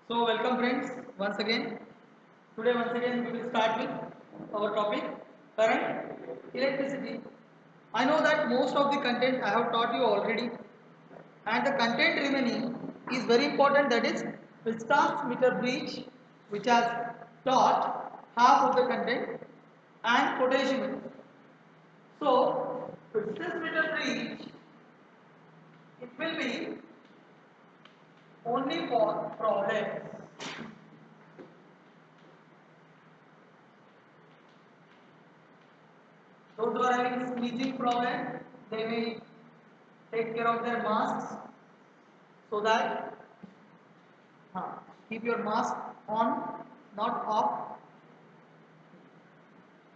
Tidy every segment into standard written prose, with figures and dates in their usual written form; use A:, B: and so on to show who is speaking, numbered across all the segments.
A: So welcome friends once again. Today once again we will start with our topic current electricity. I know that most of the content I have taught you already and the content remaining is very important, that is Viscous meter bridge, which has taught half of the content, and potentiometer. So Viscous meter bridge, it will be only for problems. Those who are having sneezing problem, they may take care of their masks so that keep your mask on, not off.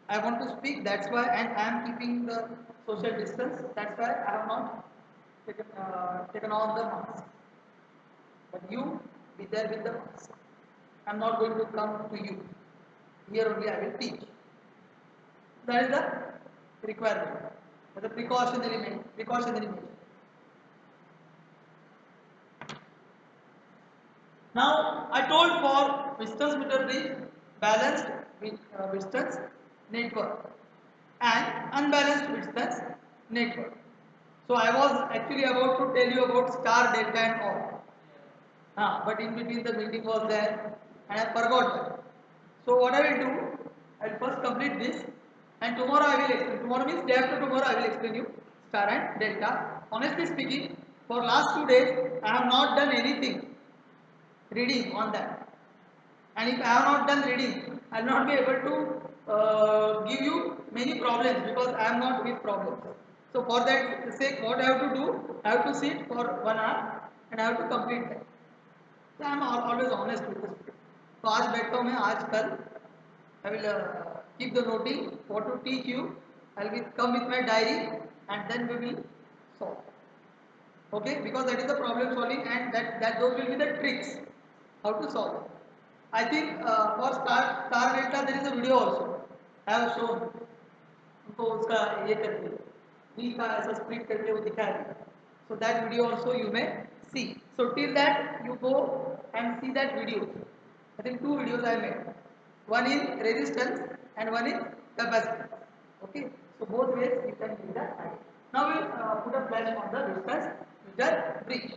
A: I want to speak, that's why, and I am keeping the social distance. That's why I have not taken on the mask. But you be there with the mask. I am not going to come to you. Here only I will teach. That is the requirement, the precautionary measure. Now I told for distance meter bridge balanced distance network and unbalanced distance network. So I was actually about to tell you about star, delta and all. But in between the meeting was there and I forgot that. So what I will do, I will first complete this and tomorrow I will explain. Tomorrow means day after tomorrow I will explain you star and delta. Honestly speaking, for last 2 days I have not done anything reading on that, and if I have not done reading I will not be able to give you many problems because I am not with problems. So for that sake what I have to do, I have to sit for 1 hour and I have to complete that. So I am always honest with this. So आज बैठता हूँ मैं आज कल I will keep the noting what to teach you. I will come with my diary and then we will solve. Okay, because that is the problem solving and that those will be the tricks how to solve. I think for star delta there is a video also I have shown, उनको उसका ये करके V का ऐसा split करके वो दिखाया, so that video also you may see. So till that you go and see that video. I think 2 videos I made, one in resistance and one in capacitance. Okay, so both ways you can do that. Now we'll put a flash on the viscous meter bridge.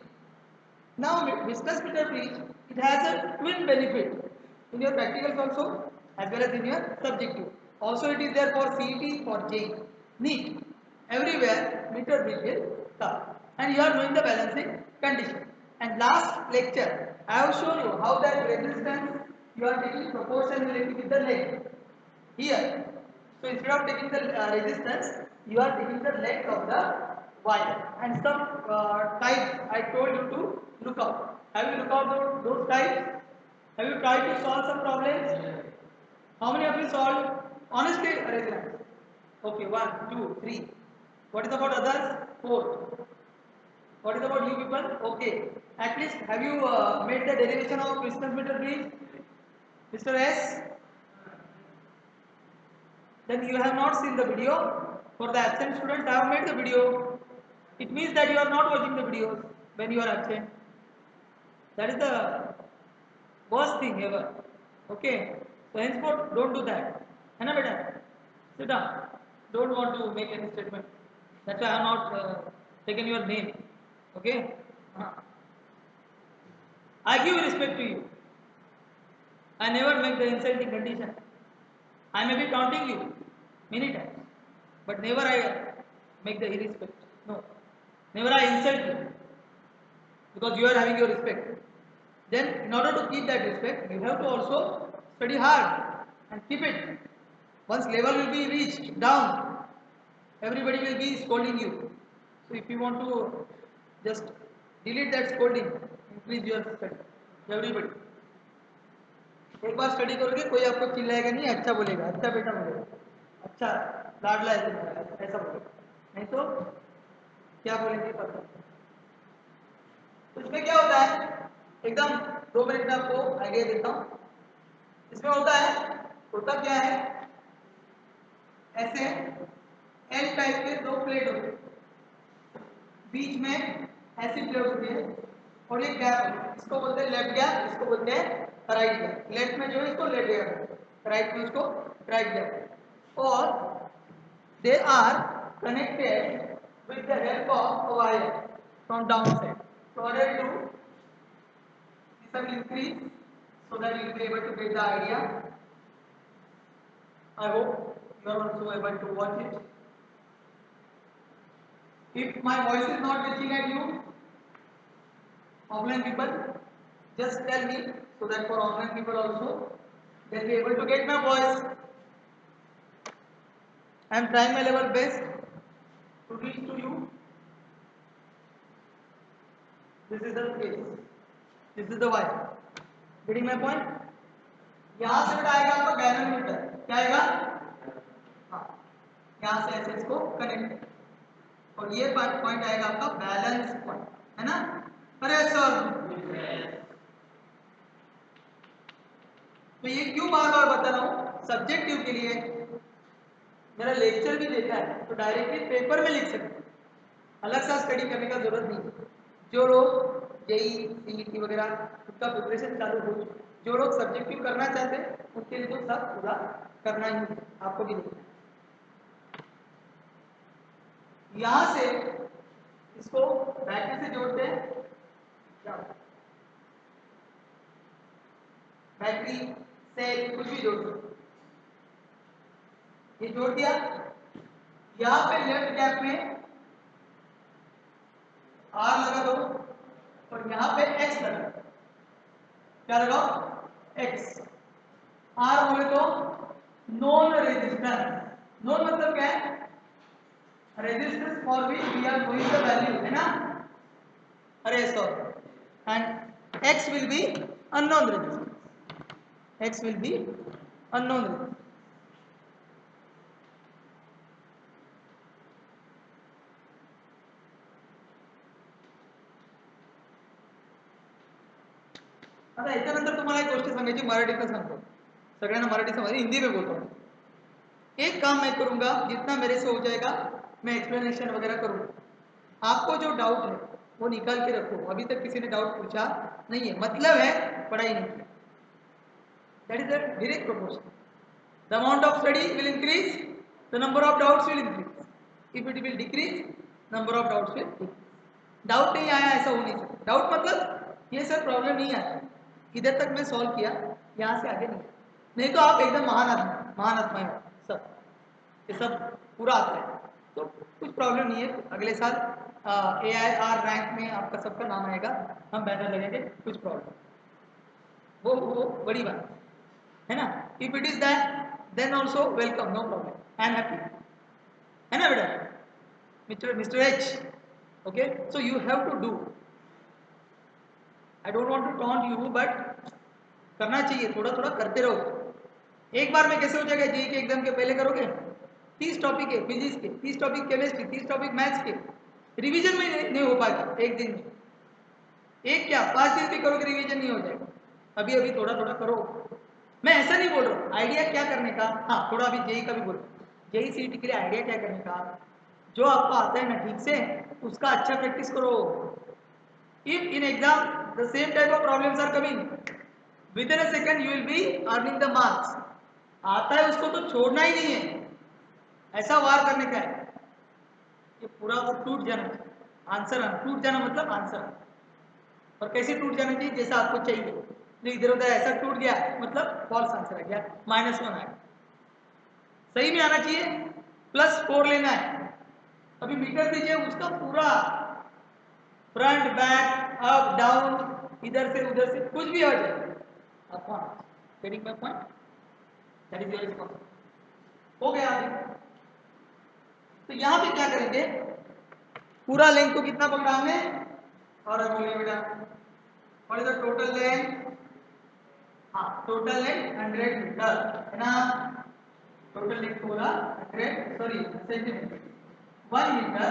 A: Now viscous meter bridge, it has a twin benefit in your practicals also as well as in your subjective. Also it is there for CET, for JEE, NEET. Everywhere meter bridge will come and you are knowing the balancing condition. And last lecture I have shown you how that resistance you are taking proportion related with the length here. So instead of taking the resistance, you are taking the length of the wire. And some types I told you to look out. Have you looked out those types? Have you tried to solve some problems? How many of you solved? Honestly, raise your hand. Okay, 1, 2, 3. What is about others? 4. What is about you people? Okay. At least have you made the derivation of distance meter bridge? Mr. S? Then you have not seen the video. For the absent students, I have made the video. It means that you are not watching the videos when you are absent. That is the worst thing ever. Okay. So henceforth, don't do that. Hai na beta? Sit down. Don't want to make any statement. That's why I have not taken your name. Okay. I give respect to you. I never make the insulting condition. I may be taunting you many times, but never I make the irrespect. No, never I insult you because you are having your respect. Then, in order to keep that respect, you have to also study hard and keep it. Once level will be reached down, everybody will be scolding you. So, if you want to just delete that scolding, increase your study. Everybody. एक बार study करोगे कोई आपको चिल्लाएगा नहीं, अच्छा बोलेगा, अच्छा बेटा बोलेगा, अच्छा लाडला है तुम्हारा, ऐसा बोलेगा. नहीं तो क्या बोलेंगे पता. तो इसमें क्या होता है, एकदम 2 मिनट में आपको आइडिया देता हूँ. इसमें होता क्या है, ऐसे एल टाइप के 2 प्लेट होते हैं, बीच में ऐसी प्लेट होती है और ये गैप, इसको बोलते हैं लेफ्ट गैप, इसको बोलते हैं राइट गैप। लेफ्ट में जो है इसको लेफ्ट गैप, राइट में इसको राइट गैप। और they are connected with the help of a wire from downside. So what I do, this will increase so that you will be able to get the idea. I hope you are also able to watch it. If my voice is not reaching at you, offline people, just tell me so that for online people also they'll be able to get my voice. I am trying my level best to reach to you. This is the case. This is the wire. Getting my point? यहां से बेटा आएगा आपका galvanometer, क्या आएगा? हाँ, यहां से ऐसे इसको कनेक्ट, और ये पॉइंट आएगा आपका बैलेंस पॉइंट, है ना? अरे सर, तो ये क्यों बार बार बता रहा हूं? सब्जेक्टिव के लिए। मेरा लेक्चर भी देखा है तो डायरेक्टली पेपर में लिख सकते हैं, अलग सा स्टडी करने का जरूरत नहीं है। जो लोग जेई सीईटी वगैरह उसका प्रिपरेशन चालू हो चुका है, जो लोग सब्जेक्टिव करना चाहते हैं उसके लिए तो सब पूरा करना ही है, आपको भी देखना है। यहां से इसको बैटरी से जोड़ते हैं, बैटरी सेल कुछ भी जोड़ दो, ये जोड़ दिया। यहां पे लेफ्ट गैप में आर लगा दो और यहां पे एक्स लगा दो, क्या लगाओ? एक्स। आर बोले तो नॉन रेजिस्टेंस, नॉन मतलब क्या है? Resistance for which we are going the value, है ना? अरे sorry, and X will be unknown resistance, X will be unknown resistance. आता याच्यानंतर तुम्हाला एक गोष्ट सांगायची, मराठीतनं सांगतो, सगळ्यांना मराठी समजते, हिंदी में बोलता हूँ। एक काम मैं करूंगा, जितना मेरे से हो जाएगा मैं एक्सप्लेनेशन वगैरह करूंगा। आपको जो डाउट है वो निकाल के रखो, अभी तक किसी ने डाउट पूछा नहीं है, मतलब है पढ़ाई नहीं की। That is the direct proportion. The amount of study will increase, the number of doubts will increase. If it will decrease, number of doubts will decrease. Doubt नहीं आया ऐसा हो नहीं सकता। डाउट मतलब ये सर प्रॉब्लम नहीं आया, इधर तक मैं सॉल्व किया, यहाँ से आगे नहीं तो आप एकदम महान आदमी, महान आत्मा है सब, ये सब पूरा आता है तो कुछ प्रॉब्लम नहीं है। अगले साल AIR रैंक में आपका सबका नाम आएगा, हम बैनर लगेंगे, कुछ प्रॉब्लम वो बड़ी बात है ना। If it is that then also welcome, no problem, I am happy, है ना बेटा? Mister H, okay, so you have to do, I don't want to taunt you, but करना चाहिए, थोड़ा थोड़ा करते रहो। एक बार में कैसे हो जाएगा? जेई के एग्जाम के पहले करोगे, 30 टॉपिक है फिजिक्स के, 30 टॉपिक केमिस्ट्री, 30 टॉपिक मैथ्स के, रिवीजन में नहीं हो पाएगा एक दिन में। एक क्या 5 दिन भी करोगे रिवीजन नहीं हो जाएगा। अभी अभी थोड़ा थोड़ा करो। मैं ऐसा नहीं बोल रहा हूँ आइडिया क्या करने का, हाँ थोड़ा अभी जेई का भी बोलो, जेई सीईटी के लिए आइडिया क्या करने का, जो आपको आता है ना ठीक से उसका अच्छा प्रैक्टिस करो। If in exam the same type of problems are coming, with in a second you will be earning the marks. आता है उसको तो छोड़ना ही नहीं है, ऐसा वार करने का है, ये पूरा वो टूट जाना चाहिए। आंसर टूट जाना मतलब आंसर, और कैसे टूट जाना चाहिए? जैसा आपको चाहिए, नहीं इधर उधर ऐसा टूट गया मतलब फॉल्स आंसर आ गया, -1 आया। सही में आना चाहिए, +4 लेना है। अभी मीटर दीजिए उसका पूरा फ्रंट बैक अप डाउन, इधर से उधर से कुछ भी आ जाए आपको getting my point, that is your responsibility. हो गया अभी। तो यहां पे क्या करेंगे, पूरा लेंथ को कितना पकड़ा हमने, और बोलिए बेटा what is the total length? हाँ टोटल लेंथ 100 मीटर है ना, टोटल लेंथ बोला 100 sorry centimetre, 1 metre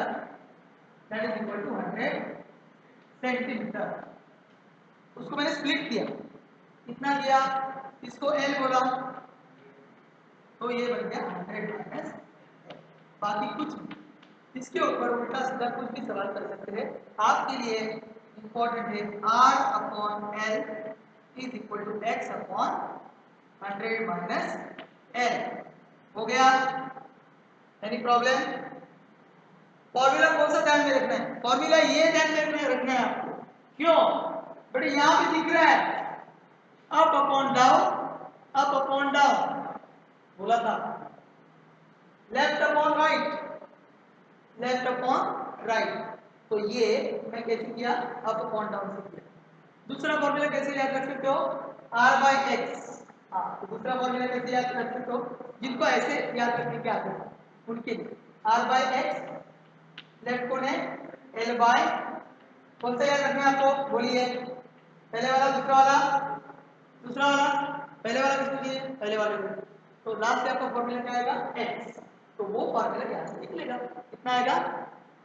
A: that is equal to 100 centimetre. उसको मैंने स्प्लिट किया, कितना किया? इसको L बोला तो ये बन गया 100 माइनस, बाकी कुछ नहीं। इसके ऊपर उल्टा सीधा कुछ भी सवाल कर सकते हैं आपके लिए। इंपॉर्टेंट है, R upon L is equal to X upon 100 minus L। हो गया? Any problem? फॉर्मूला कौन सा ध्यान में रखना है? फॉर्मूला ये ध्यान में रखना है आपको। क्यों? बट यहां पे दिख रहा है up upon down, up upon down बोला था, left upon right, left upon right. तो ये मैं कैसे किया? अप अपॉन डाउन से किया। दूसरा फॉर्मूला कैसे याद रख सकते हो? r by x. हाँ, तो दूसरा फॉर्मूला कैसे याद रख सकते हो? जिनको ऐसे याद रखने की आदत है उनके लिए r बाई एक्स लेफ्ट कौन है? l बाई, कौन सा याद रखना है आपको? बोलिए, पहले वाला, दूसरा वाला, दूसरा वाला, पहले वाला किसको चाहिए? पहले वाले को। तो लास्ट से आपका फॉर्मूला क्या आएगा? x। तो वो फॉर्मूला यहाँ से निकलेगा, कितना आएगा?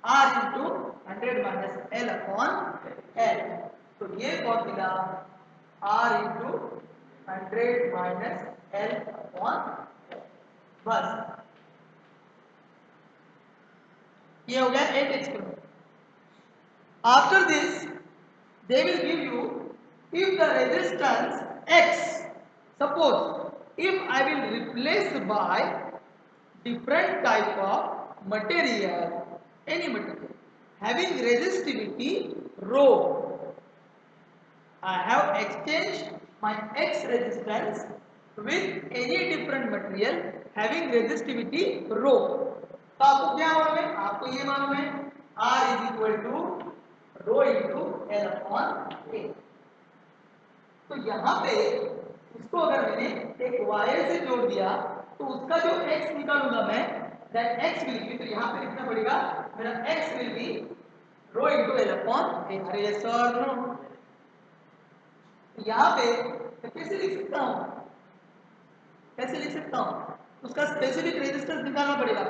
A: r into 100 minus l upon l। तो ये formula r into 100 minus l upon, बस ये हो गया 8x kilometre. After this, they will give you if the resistance X. Suppose if I will replace by different type of material, any material having resistivity rho. I have exchanged my X resistance with any different material having resistivity rho. तो आपको क्या मालूम है? आपको ये मालूम है R is equal to rho into L upon A. तो यहां पे इसको अगर मैंने एक वायर से जोड़ दिया तो उसका जो x निकालूंगा मैं, दैट x विल बी, तो यहां पे लिखना पड़ेगा मेरा x will be rho into L upon A. अरे यस और नो? तो यहां पे मैं कैसे लिख सकता हूं? कैसे लिख सकता हूं? उसका स्पेसिफिक रेजिस्टेंस निकालना पड़ेगा।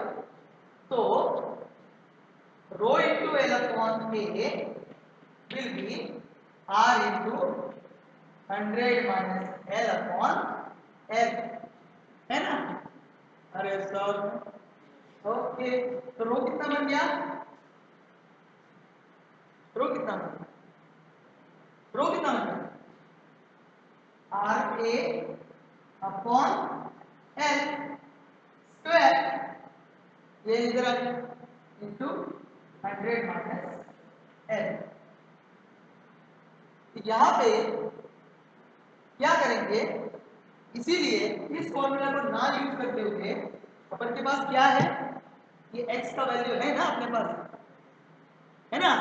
A: तो rho into L upon A will be R into 100 minus L upon L, है ना? अरे सर, ओके, तो रो कितना बन गया? रो कितना बन गया? रो कितना बन गया? R A upon L square, ये इधर आ गया, इंटू 100 माइनस L। यहां पे क्या करेंगे? इसीलिए इस फॉर्मूला को ना यूज करते हुए अपन के पास क्या है? ये x का वैल्यू है ना अपने पास, है ना?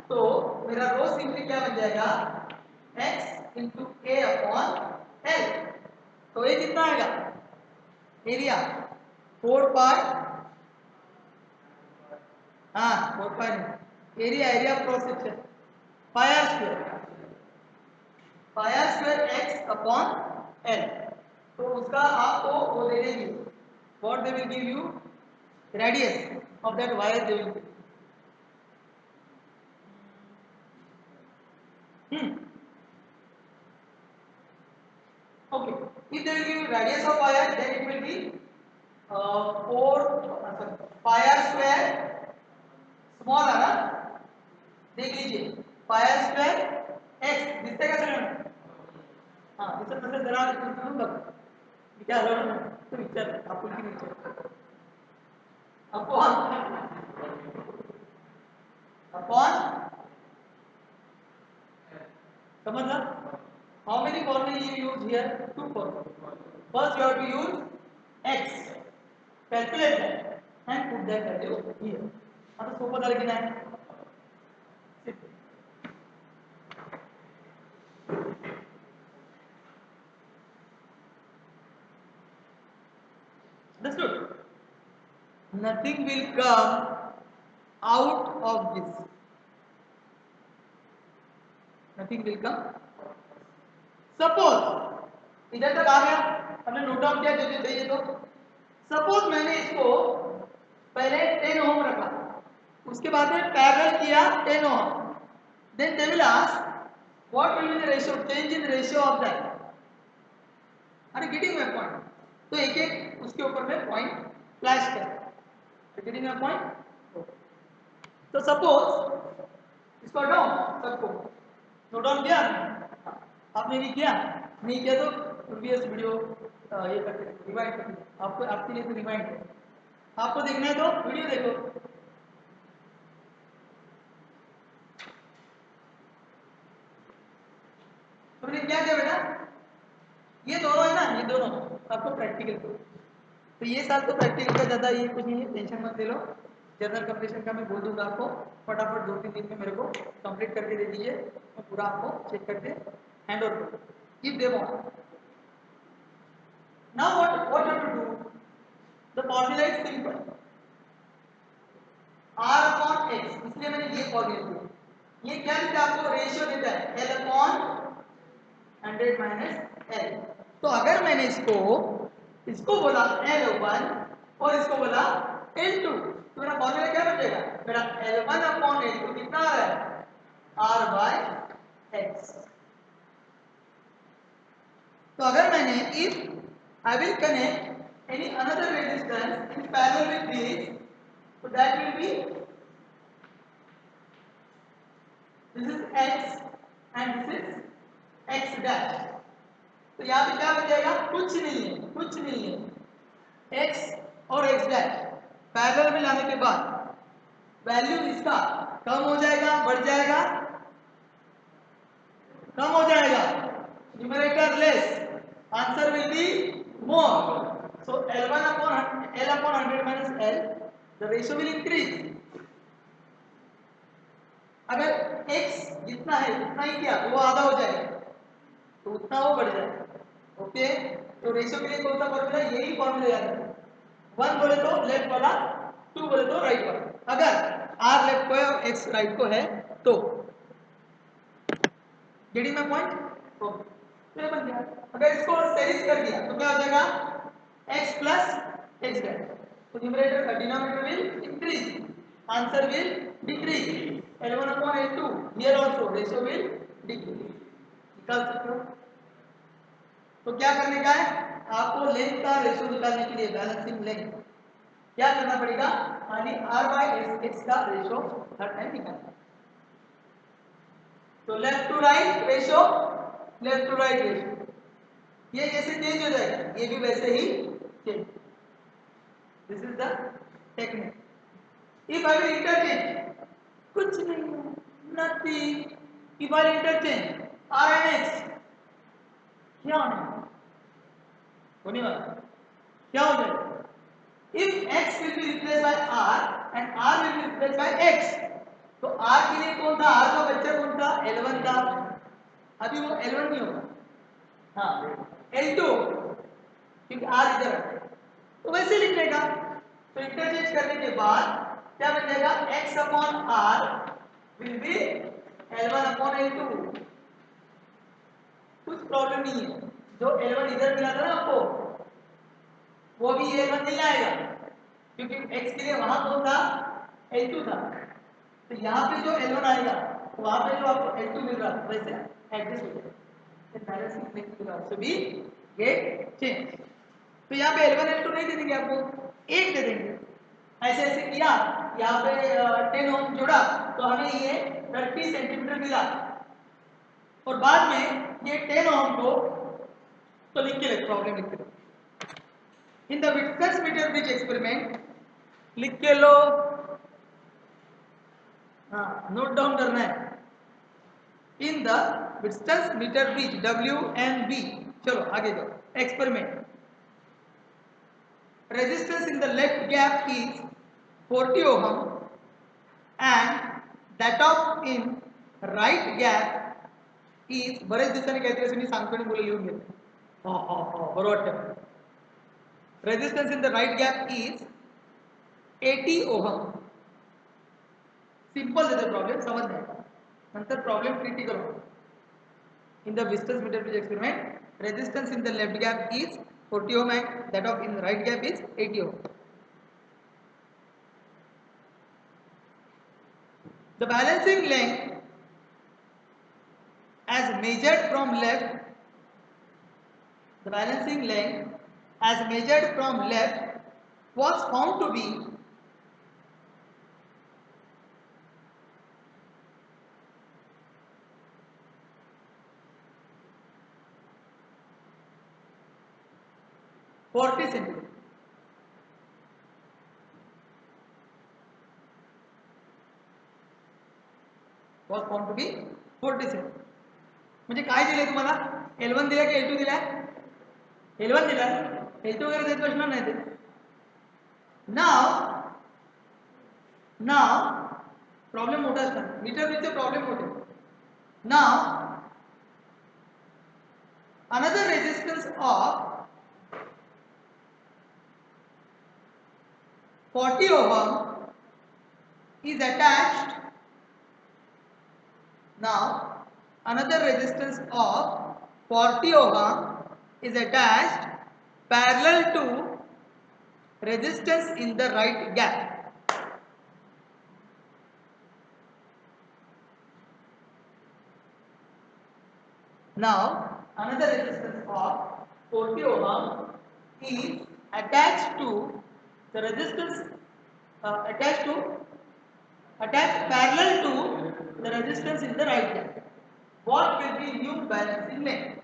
A: तो मेरा रो सिंपली क्या बन जाएगा? x into A upon L. तो ये कितना आएगा? एरिया 4 पाई, हाँ 4 pi area, area cross section pi R square, pi R square X upon L. तो उसका आपको वो दे देंगे, what they will give you? Radius of that wire they will okay, if they will give you radius of wire then it will be 4 pi r square small है ना? देख लीजिए पाई आर स्क्वायर एक्स दिखते कैसे हैं? हाँ दिसत नसेल जरा करून बघ, विचार तो विचार आपण की विचार अपॉन, अपॉन, समझला? How many formulae you use here? 2 formulas. First you have to use x, calculate that and put that value here. आता सोपं झालं की नाही? Understood? Nothing will come out of this. Nothing will come. Suppose इधर तक आ गया, हमने note down किया जो जो चाहिए। तो सपोज मैंने इसको पहले 10 ओम रखा, उसके बाद में पैरेलल किया 10 ohm, then they will ask what will be the ratio, change in ratio of that. Are getting my point? तो एक एक उसके ऊपर में पॉइंट फ्लैश कर, गेटिंग माय पॉइंट? तो सपोज इसको हटाओ सबको, नोट डाउन किया हाँ, आपने नहीं किया, नहीं किया तो प्रीवियस वीडियो ये करके रिवाइंड करके आपको, आपके लिए तो रिवाइंड है, आपको देखना है तो वीडियो देखो। तुमने क्या किया बेटा, ये दोनों है ना, ये दोनों आपको प्रैक्टिकल करो, तो ये साल तो प्रैक्टिकल का ज़्यादा ये कुछ नहीं है, टेंशन मत ले लो। जनरल कंपटीशन का मैं बोल दूंगा आपको, फटाफट 2-3 दिन में मेरे को कंप्लीट करके दे दीजिए, मैं पूरा आपको चेक करके हैंड ओवर करूँ। If they want, now what you to do, the formula is simple, r upon x, इसलिए मैंने ये फॉर्मूला दिया, ये क्या देता है आपको, रेशियो देता है l अपॉन 100 माइनस l। तो अगर मैंने इसको बोला L1 और इसको बोला L2, तो मेरा फॉर्मूला क्या बचेगा, मेरा L1 अपॉन L2 कितना आ रहा है, R बाय X। तो अगर मैंने if I will connect any another resistance in parallel with this, तो that will be, this is X and this is X dash. तो यहाँ पे क्या बचेगा, कुछ नहीं है, कुछ नहीं है, x और x डैश पैरेलल में लाने के बाद वैल्यू इसका कम हो जाएगा, बढ़ जाएगा, कम हो जाएगा, numerator less, answer will be more, so L1 upon L upon 100 minus L, the ratio will increase. अगर x जितना है उतना ही किया तो वो आधा हो जाएगा, तो उतना वो बढ़ जाएगा, ओके। तो रेशियो के लिए कौन सा फॉर्मूला, यही फॉर्मूला याद है, 1 बोले तो लेफ्ट वाला, 2 बोले तो राइट वाला, अगर r लेफ्ट को है और x राइट को है तो, गेटिंग माय पॉइंट, ओके ये बन गया। अगर इसको सीरीज कर दिया तो क्या हो जाएगा, x प्लस x डैश, तो न्यूमरेटर का denominator will increase, answer will decrease, L1 upon L2 here also ratio will decrease, निकाल सकते हो। तो क्या करने का है आपको, लेंथ का रेशियो निकालने के लिए, बैलेंसिंग लेंथ क्या करना पड़ेगा, यानी r बाय x का रेशियो हर टाइम निकालना। तो left to right ratio, left to right ratio, ये जैसे चेंज हो जाएगा ये भी वैसे ही change, this is the technique. If I will interchange, कुछ नहीं है, nothing, if I interchange r and x, क्या होने वाला, क्या हो जाएगा, if x will be replaced by r and r will be replaced by x, तो r के लिए कौन था, r का बच्चा कौन था, L1 था, अभी वो L1 नहीं होगा, हाँ L2, क्योंकि r इधर है, तो वैसे लिख लेगा। तो इंटरचेंज करने के बाद क्या बन जाएगा, x upon r will be L1 upon L2, कुछ प्रॉब्लम नहीं है, जो L1 इधर मिला था ना आपको, वो भी L1 नहीं आएगा, क्योंकि x के लिए वहां कौन था, L2 था, तो यहाँ पे जो L1 आएगा वहां पे जो आपको L2 मिल रहा है वैसे एडजस्ट हो जाएगा, balancing link will also be get change. तो यहाँ पे L1 L2 नहीं दे देंगे आपको, एक दे देंगे, ऐसे ऐसे किया, यहाँ पे 10 ओम जोड़ा तो हमें ये 30 सेंटीमीटर मिला, और बाद में ये 10 ओम को, तो लिख के ले, प्रॉब्लम लिख के लो, in the witness meter bridge experiment, लिख के लो, हाँ नोट डाउन करना है, in the witness meter bridge WMB, चलो आगे जाओ, experiment, resistance in the left gap is 40 ohm and that of in right gap is, बरेच दिवसांनी काहीतरी मी सांगतो आणि मुलं लिहून घेते, बरोबर वाटतं, resistance in the right gap is 80 ohm, simple है प्रॉब्लम, समझ जाएगा, नंतर प्रॉब्लम क्रिटिकल होगा। In the distance meter bridge experiment, resistance in the left gap is 40 ohm and that of in the right gap is 80 ohm. The balancing length as measured from left, the balancing length as measured from left was found to be 40 centimetre was found to be 40 centimetre. म्हणजे काय दिले तुम्हाला? L1 दिला की L2 दिला? L1 दिला. L2 वगैरे देत बसणार नाही ते. Now प्रॉब्लेम मोठा असणार. मीटर रीडचे प्रॉब्लेम मोठे. Now another resistance of 40 ohm is attached. Now another resistance of 40 ohm is attached parallel to resistance in the right gap. Now another resistance of 40 ohm is attached to the resistance attached parallel to the resistance in the right gap. What will be new balancing length?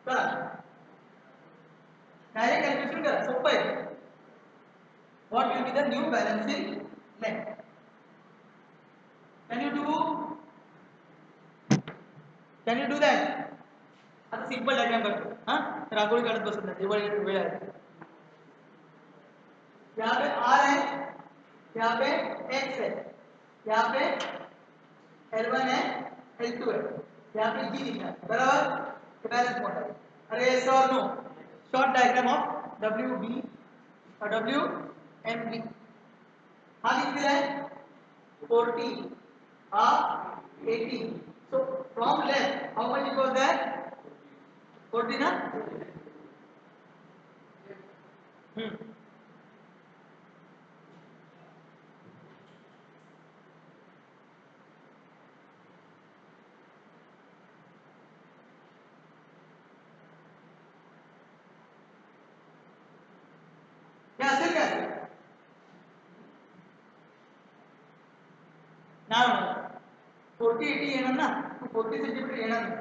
A: करा direct calculation करा सोपं आहे. What will be the new balancing length? Can you do that? आता simple diagram करतो. हाँ रांगोळी काढत बसत नाही. वेळ आहे. यहाँ पे R है, यहाँ पे X है, यहाँ पे L1 है, L2 है, यहाँ पे G लिखा है. बराबर बैलेंस मॉडल. अरे yes or no? Short diagram of WB और WMB. हाँ लिख दिया है 40 half 80. So from left how much it was there? 40 ना? क्या असेल काय नाही होणार. 40-80 येणार ना. 40 सेंटीमीटर येणार नाही.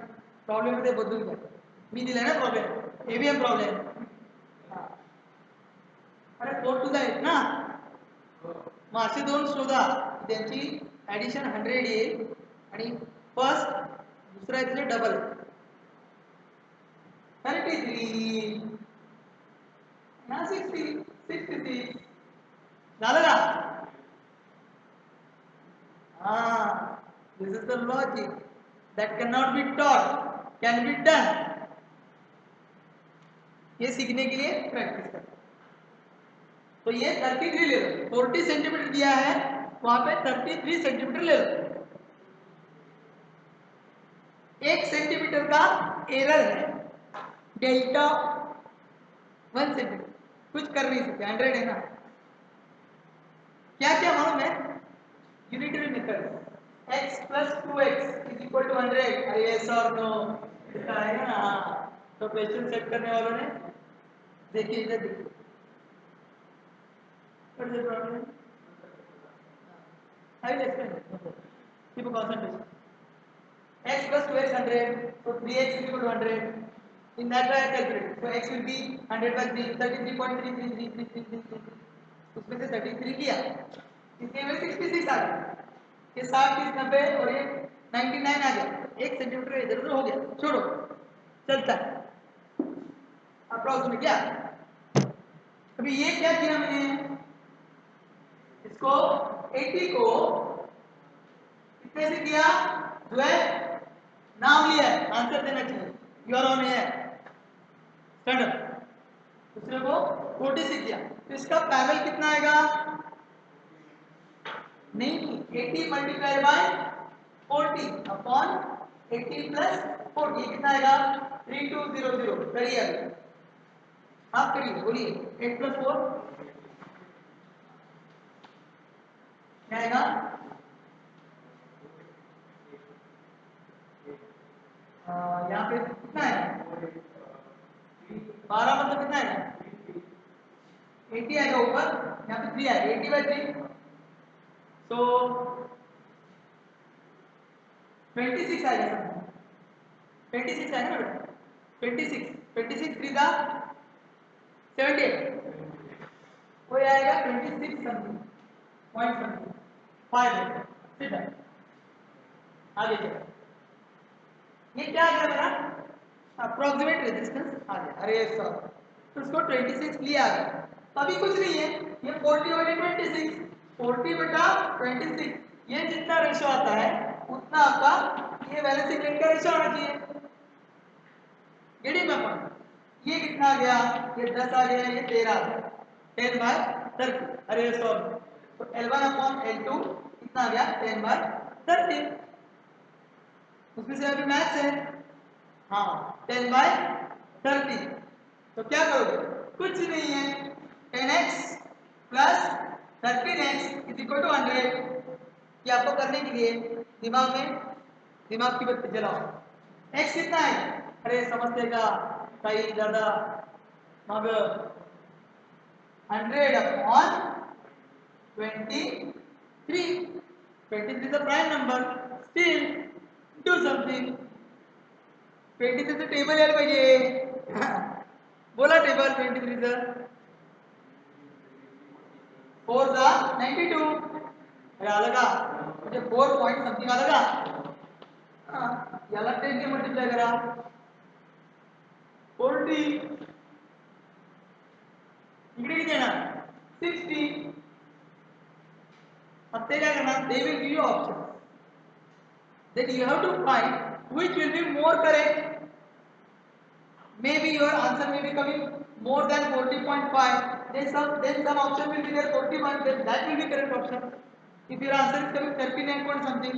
A: प्रॉब्लेम मध्ये बदलून घ्या. मी दिलाय ना प्रॉब्लेम. ABM problem. अरे 4 टू आहेत ना. मग असे दोन शोधा त्यांची ऍडिशन 100 येईल आणि फर्स्ट दुसरा इथले डबल 33 ना 60 66 झालं का? This is the logic that cannot be taught, can be done. ये सीखने के लिए प्रैक्टिस करना. तो ये 33 ले लो. 40 सेंटीमीटर दिया है वहां पे 33 सेंटीमीटर ले लो. 1 सेंटीमीटर का एरर है. डेल्टा 1 सेंटीमीटर कुछ कर नहीं सकते. 100 है ना. क्या क्या मालूम है? Unitary method. x plus 2x is equal to 100. अरे yes or no? इसका आएगा ना. तो क्वेश्चन सेट करने वालों ने देखिए इधर देखिए. What is the problem? I will explain. Keep a concentration. X plus 2x 100. So 3x is equal to 100. In that way I calculate. So x will be 100 by 3. 33.333333. उसमें से 33 किया. इसके में 66 आ गया. ये 60 30 90 और ये 99 आ गया. 1 सेंटीमीटर इधर उधर हो गया. छोड़ो चलता है. अप्रॉक्स में क्या? अभी ये क्या किया मैंने? इसको 80 को कितने से किया? 12 नाम लिया है. आंसर देना चाहिए. You are on air. Stand up. दूसरे को 40 से किया तो इसका पैरेलल कितना आएगा? नहीं 80 मल्टीप्लाई बाय 40 अपॉन 80 प्लस 40 ये कितना आएगा? 3200. करिए अभी आप करिए. बोलिए 8 प्लस 4 क्या आएगा? यहाँ पे कितना है? 12 मतलब कितना है? 80 आएगा ऊपर. यहाँ पे 3 आएगा. 80 बाई 3 तो 26 आएगा. 26 आएगा ना बेटा. 26 3 का 78 हो जाएगा 26 समथिंग पॉइंट समथिंग 5 ठीक है। आगे चलो, ये क्या आ गया मेरा अप्रोक्सीमेट रेजिस्टेंस आ गया। अरे सर तो उसको 26 लिया आ गया, अभी कुछ नहीं है, ये 40 बटे 26, 40 बटा 26, ये जितना रेशो आता है उतना आपका ये बैलेंसिंग लाइन का रेशो आना चाहिए। Getting my point? ये कितना आ गया, ये 10 आ गया, ये 13 आ गया, 10/30। अरे सर तो L1 अपॉन L2 कितना आ गया 10/30, उसमें से अभी मैथ्स है। हाँ 10/30, तो क्या करोगे, कुछ नहीं है, 10x plus 13x is equal to 100। ये आपको करने के लिए दिमाग की बत्ती जलाओ। x कितना है, अरे समझते का कई दादा, मगर 100 upon 23, 23 is a prime number, still do something। 23 चं टेबल यायला पाहिजे बोला टेबल 23 चं 4 जा 92, अरे आलं का, म्हणजे 4 पॉइंट समथिंग आलं का, याला 10 ने मल्टिप्लाय करा 40, इकडे किती येणार 60। अब ते काय करणार, they will give you options, then you have to find which will be more correct। Maybe your answer may be coming more than 40.5, then some option will be there 41, then that will be correct option। If your answer is coming 39 point something,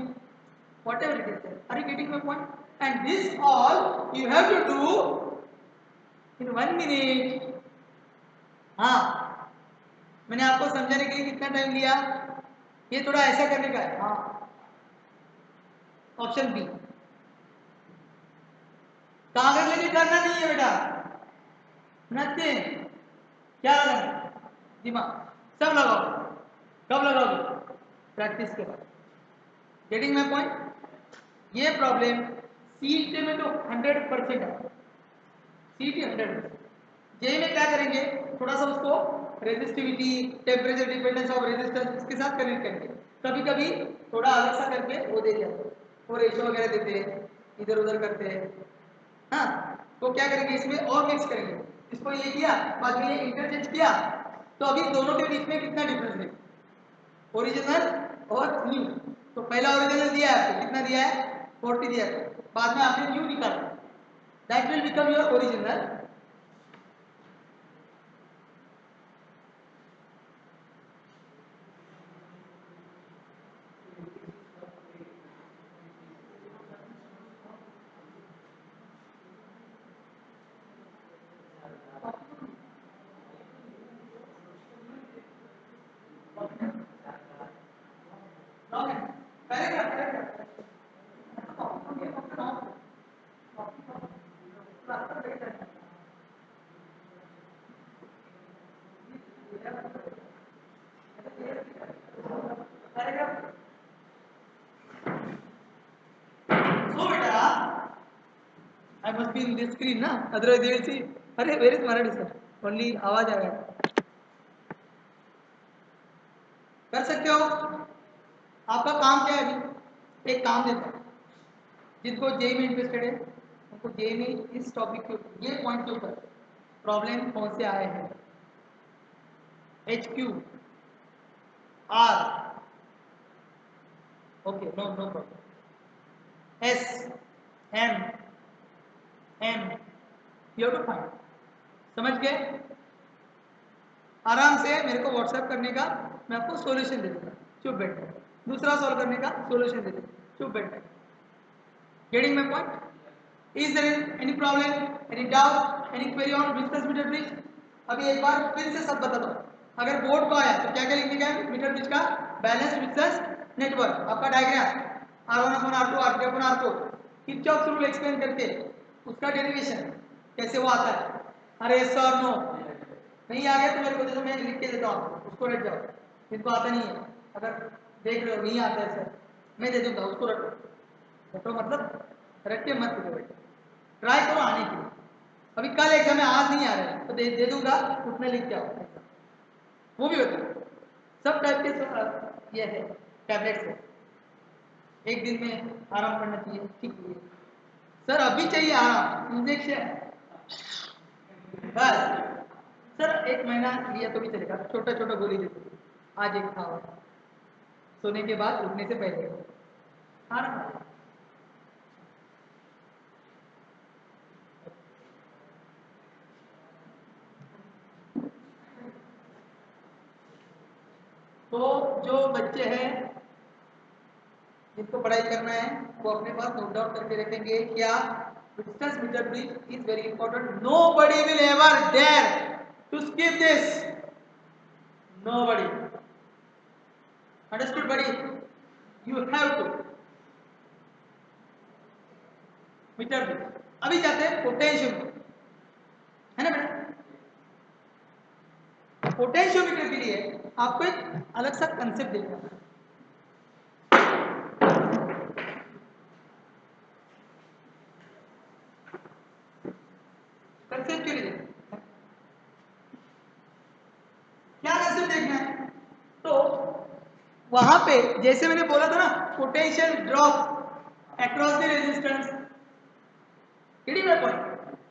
A: whatever it is there, are you getting my point? And this all you have to do in 1 minute। हाँ मैंने आपको समझाने के लिए कितना time लिया, ये थोड़ा ऐसा करने का है। हाँ ऑप्शन बी, कागज लेके करना नहीं है बेटा, नथिंग, क्या लगाना दिमाग, सब लगाओ, कब लगाओगे, प्रैक्टिस के बाद। Getting my point? ये प्रॉब्लम सीईटी में तो 100% है, सीईटी 100%। जेई में क्या करेंगे, थोड़ा सा उसको resistivity, temperature dependence of resistance इसके साथ कनेक्ट करेंगे, कभी कभी थोड़ा अलग सा करके वो दे दिया, वो रेशो वगैरह देते हैं, इधर उधर करते हैं। हाँ तो क्या करेंगे, इसमें और मिक्स करेंगे, इसको ये किया बाद में ये इंटरचेंज किया, तो अभी दोनों के बीच में कितना डिफरेंस है, ओरिजिनल और न्यू। तो पहला ओरिजिनल दिया है आपको, कितना दिया है 40 दिया है, बाद में आपने न्यू निकाला, that will become your original. I must be in this screen ना, otherwise they will see, अरे where is Marathi sir, only आवाज आएगा, कर सकते हो। आपका काम क्या है, अभी एक काम देता हूँ, जिनको जेई में इंटरेस्टेड है उनको जेई में इस टॉपिक के ऊपर, ये पॉइंट के ऊपर प्रॉब्लम कौन से आए हैं, HQ R, okay no no problem, S M M you have to find, समझ गए। आराम से मेरे को व्हाट्सएप करने का, मैं आपको सॉल्यूशन दे दूंगा, चुप बैठ कर, दूसरा सॉल्व करने का सॉल्यूशन दे दूंगा, चुप बैठ कर। Getting my point? Is there any problem, any doubt, any query on viscous metre bridge? अभी एक बार फिर से सब बता दो, अगर बोर्ड को आया तो क्या क्या लिखने का है, मीटर ब्रिज का बैलेंस विस्कस नेटवर्क, आपका diagram R1 upon R2 R3 upon R4, Kirchhoff rule explain करके उसका डेरिवेशन कैसे वो आता है। अरे सर नो, नहीं आ गया तो मेरे को देखो, मैं लिख के देता हूँ आपको, उसको रट जाओ, जिनको आता नहीं है, अगर देख रहे हो नहीं आता है सर मैं दे दूंगा, उसको रटो, रटो मतलब रट के मत करो, ट्राई करो आने के लिए। अभी कल एग्जाम है, आज नहीं आ रहे तो दे दूंगा, उतना लिख के आओ, वो भी होता है। सब टाइप के ये है टैबलेट्स है, एक दिन में आराम करना चाहिए, ठीक है। सर अभी चाहिए आराम, इंजेक्शन बस। सर 1 महीना लिया तो भी चलेगा, छोटा छोटा गोली देते, आज एक खाओ, सोने के बाद उठने से पहले आराम। तो जो बच्चे हैं जिनको पढ़ाई करना है वो अपने पास नोट डाउन करके रखेंगे क्या, distance metre bridge is very important, nobody will ever dare to skip this, nobody, understood buddy, you have to metre bridge. अभी जाते हैं पोटेंशियोमीटर, है ना बेटा। पोटेंशियोमीटर के लिए आपको एक अलग सा कंसेप्ट देखना है। कंसेप्ट के लिए क्या कंसेप्ट देखना है, तो वहां पे जैसे मैंने बोला था ना, potential drop across the resistance, point.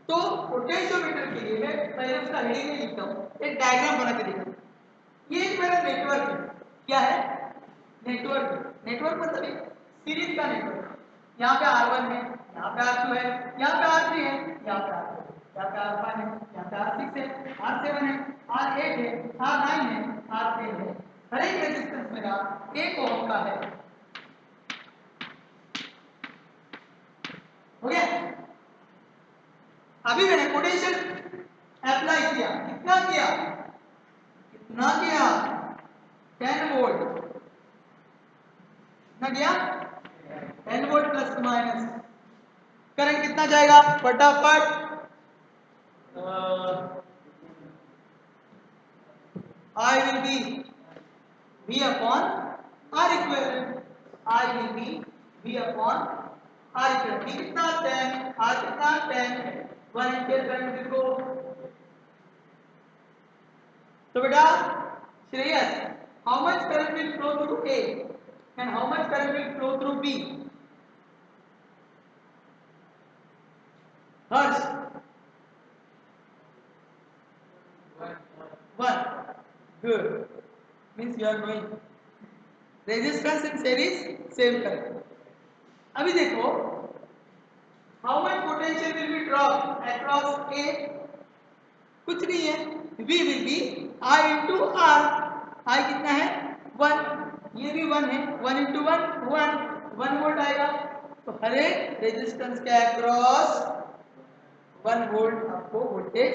A: तो पोटेंशियोमीटर के लिए मैं पहले उसका हेडिंग में लिखता हूँ, एक डायग्राम बना के दिखाता हूँ। ये एक मेरा नेटवर्क है, क्या है, नेटवर्क। नेटवर्क मतलब एक सीरीज का नेटवर्क, यहाँ पे R1 है, यहाँ पे R2 है, यहाँ पे R3 है, यहाँ पे R4 है, यहाँ पे R5 है, यहाँ पे R6 है, R7 है, R8 है, R9 है, R10 है। हर एक रेजिस्टेंस मेरा 1 ओम का है, हो गया। अभी मैंने पोटेंशियल अप्लाई किया, कितना किया, कितना किया, 10 वोल्ट, कितना किया, 10 वोल्ट प्लस माइनस। करंट कितना जाएगा फटाफट, I will be V upon R equivalent, I will be V upon R equivalent। V कितना 10, R कितना 10, 1 एम्पियर करंट लिखो। तो बेटा Shreyas, how much current will flow through A and how much current will flow through B? Harsh, 1, good, means you are knowing resistance in series same current। अभी देखो how much potential will be dropped across A, कुछ नहीं है, V will be I into R, I कितना है 1, ये भी 1 है, 1 into 1 1 वोल्ट आएगा। तो हर एक रेजिस्टेंस के अक्रॉस 1 वोल्ट आपको वोल्टेज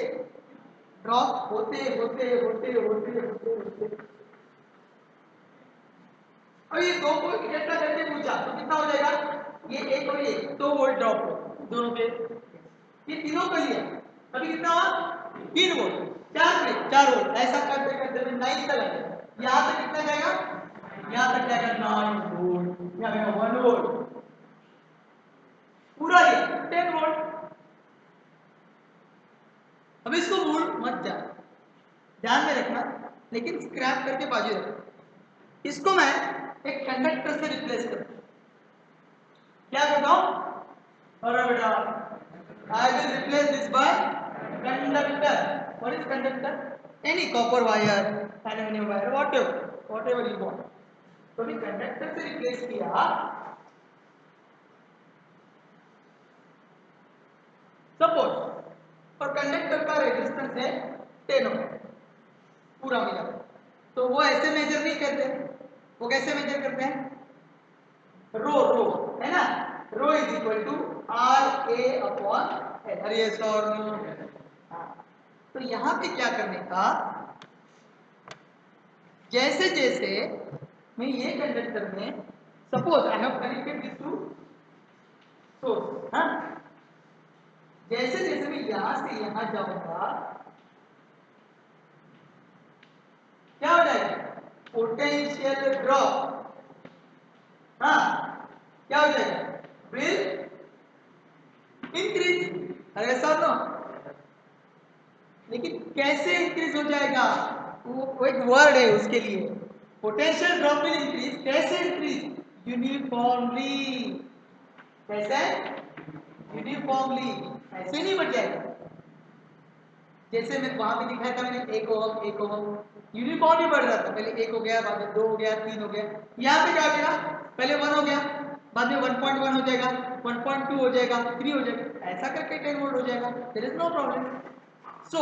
A: ड्रॉप होते होते होते होते होते होते। अब ये दो को इकट्ठा करके पूछा तो कितना हो जाएगा, ये एक और ये 2 वोल्ट ड्रॉप हो दोनों के, ये तीनों का लिया, अभी कितना हुआ 3 वोल्ट, 4 वोल्ट, ऐसा करते करते 9 तक आएगा। यहाँ तक कितना जाएगा, यहाँ तक जाएगा 9 वोल्ट, यहाँ जाएगा 1 वोल्ट, पूरा लिया 10 वोल्ट। अब इसको भूल मत जा, ध्यान में रखना, लेकिन स्क्रैप करके बाजू रखना। इसको मैं एक कंडक्टर से रिप्लेस करता हूँ, क्या करता हूँ, और बेटा I will replace this by conductor। What is conductor? Any copper wire, aluminum wire, whatever you want। तो भी कंडक्टर से रिप्लेस किया, सपोज, और कंडक्टर का रेजिस्टेंस है 10 ओम पूरा मिला, तो वो ऐसे मेजर नहीं करते, वो कैसे मेजर करते हैं, रो है ना, rho is equal to R A upon L, yes और नो। तो यहां पे क्या करने का, जैसे जैसे मैं ये कंडक्टर में, suppose I have connected this to source, हाँ, जैसे जैसे मैं यहां से यहां जाऊंगा क्या हो जाएगा, पोटेंशियल ड्रॉप, हाँ क्या हो जाएगा, विल इंक्रीज, अरे सर नो, लेकिन कैसे इंक्रीज हो जाएगा, वो एक वर्ड है उसके लिए। पोटेंशियल ड्रॉप विल इंक्रीज, कैसे इंक्रीज, यूनिफॉर्मली। कैसे, यूनिफॉर्मली, ऐसे नहीं बढ़ जाएगा। जैसे मैं वहां पे दिखाया था मैंने, एक ओम यूनिफॉर्म ही बढ़ रहा था, पहले 1 हो गया, बाद में 2 हो गया, 3 हो गया। यहाँ पे क्या हो गया, पहले 1 हो गया, बाद में 1.1 हो जाएगा, 1.2 हो जाएगा, 3 हो जाएगा, ऐसा करके 10 वोल्ट हो जाएगा। There is no problem. So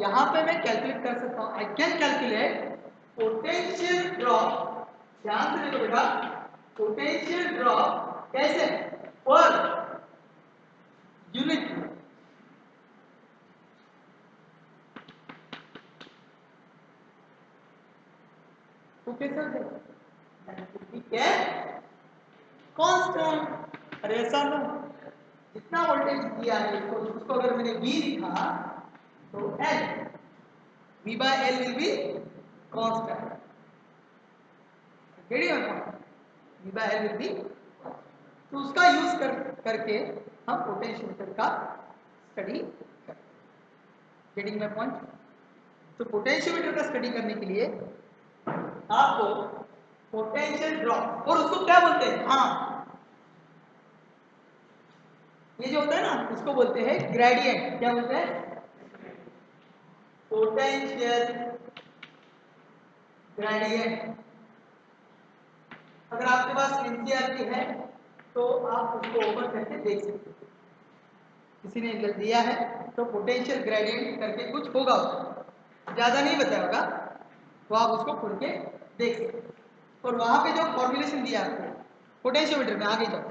A: यहाँ पे मैं कैलकुलेट कर सकता हूँ, I can calculate potential drop. ध्यान से देखो बेटा, पोटेंशियल ड्रॉप कैसे, पर यूनिट। तो कैसे हो जाएगा, ठीक है, कांस्टेंट। अरे ऐसा नो, जितना वोल्टेज दिया है इसको, उसको अगर मैंने V लिखा तो L, V by L will be constant। Get your point, V by L will be, तो उसका यूज करके हम पोटेंशियोमीटर का स्टडी करते हैं। Getting my point. तो पोटेंशियोमीटर का स्टडी करने के लिए आपको पोटेंशियल ड्रॉप, और उसको क्या बोलते हैं, हाँ ये जो होता है ना, उसको बोलते हैं ग्रेडियंट। क्या बोलते हैं, पोटेंशियल ग्रेडियंट। अगर आपके पास एनसीईआरटी है तो आप उसको ओपन करके देख सकते हैं, किसी ने दिया है तो पोटेंशियल ग्रेडियंट करके कुछ होगा, उसको ज्यादा नहीं बताया होगा, तो आप उसको खुल के देख सकते हैं। और वहां पे जो फॉर्मुलेशन दिया आपको पोटेंशियोमीटर में, आगे जाओ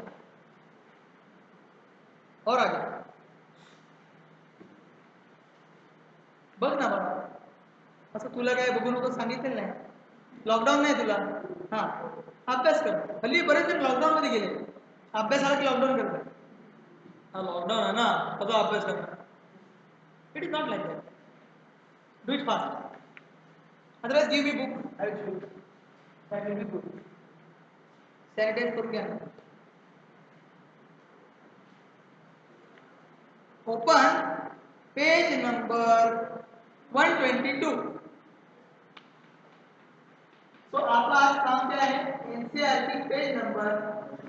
A: और आगे बघ ना बघा, असं तुला काय बघू नको सांगितलेलं नाही, लॉकडाऊन नाही तुला, हां अभ्यास कर। हल्ली बरेच जण लॉकडाऊन मध्ये गेले, अभ्यास आला की लॉकडाऊन करतात, हा लॉकडाऊन आहे ना कसा अभ्यास करणार, it is not like that, do it fast, otherwise give me book, I will show you, that will be good. Sanitise करून घ्या, ओपन पेज नंबर 122। तो आपका आज काम क्या है, एनसीईआरटी पेज नंबर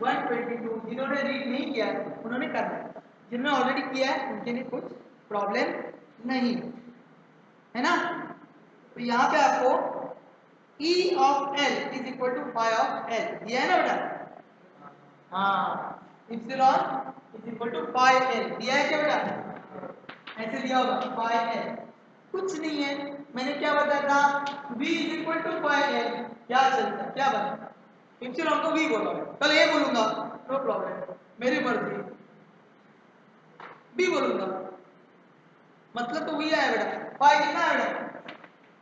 A: 122। जिन्होंने रीड नहीं किया उन्होंने करना है, जिन्होंने ऑलरेडी किया है उनके लिए कुछ प्रॉब्लम नहीं है ना। तो यहाँ पे आपको E of L is equal to phi of L दिया है ना बेटा, हाँ epsilon is equal to phi L दिया है क्या बेटा, ऐसे दिया होगा फाई L, कुछ नहीं है। मैंने क्या बताया था, V is equal to phi L, क्या चलता है, क्या बनेगा, इप्सिलॉन को V बोला, कल A बोलूंगा, नो प्रॉब्लम, मेरी मर्जी, B बोलूंगा, मतलब तो V आया बेटा, फाई कितना है बेटा,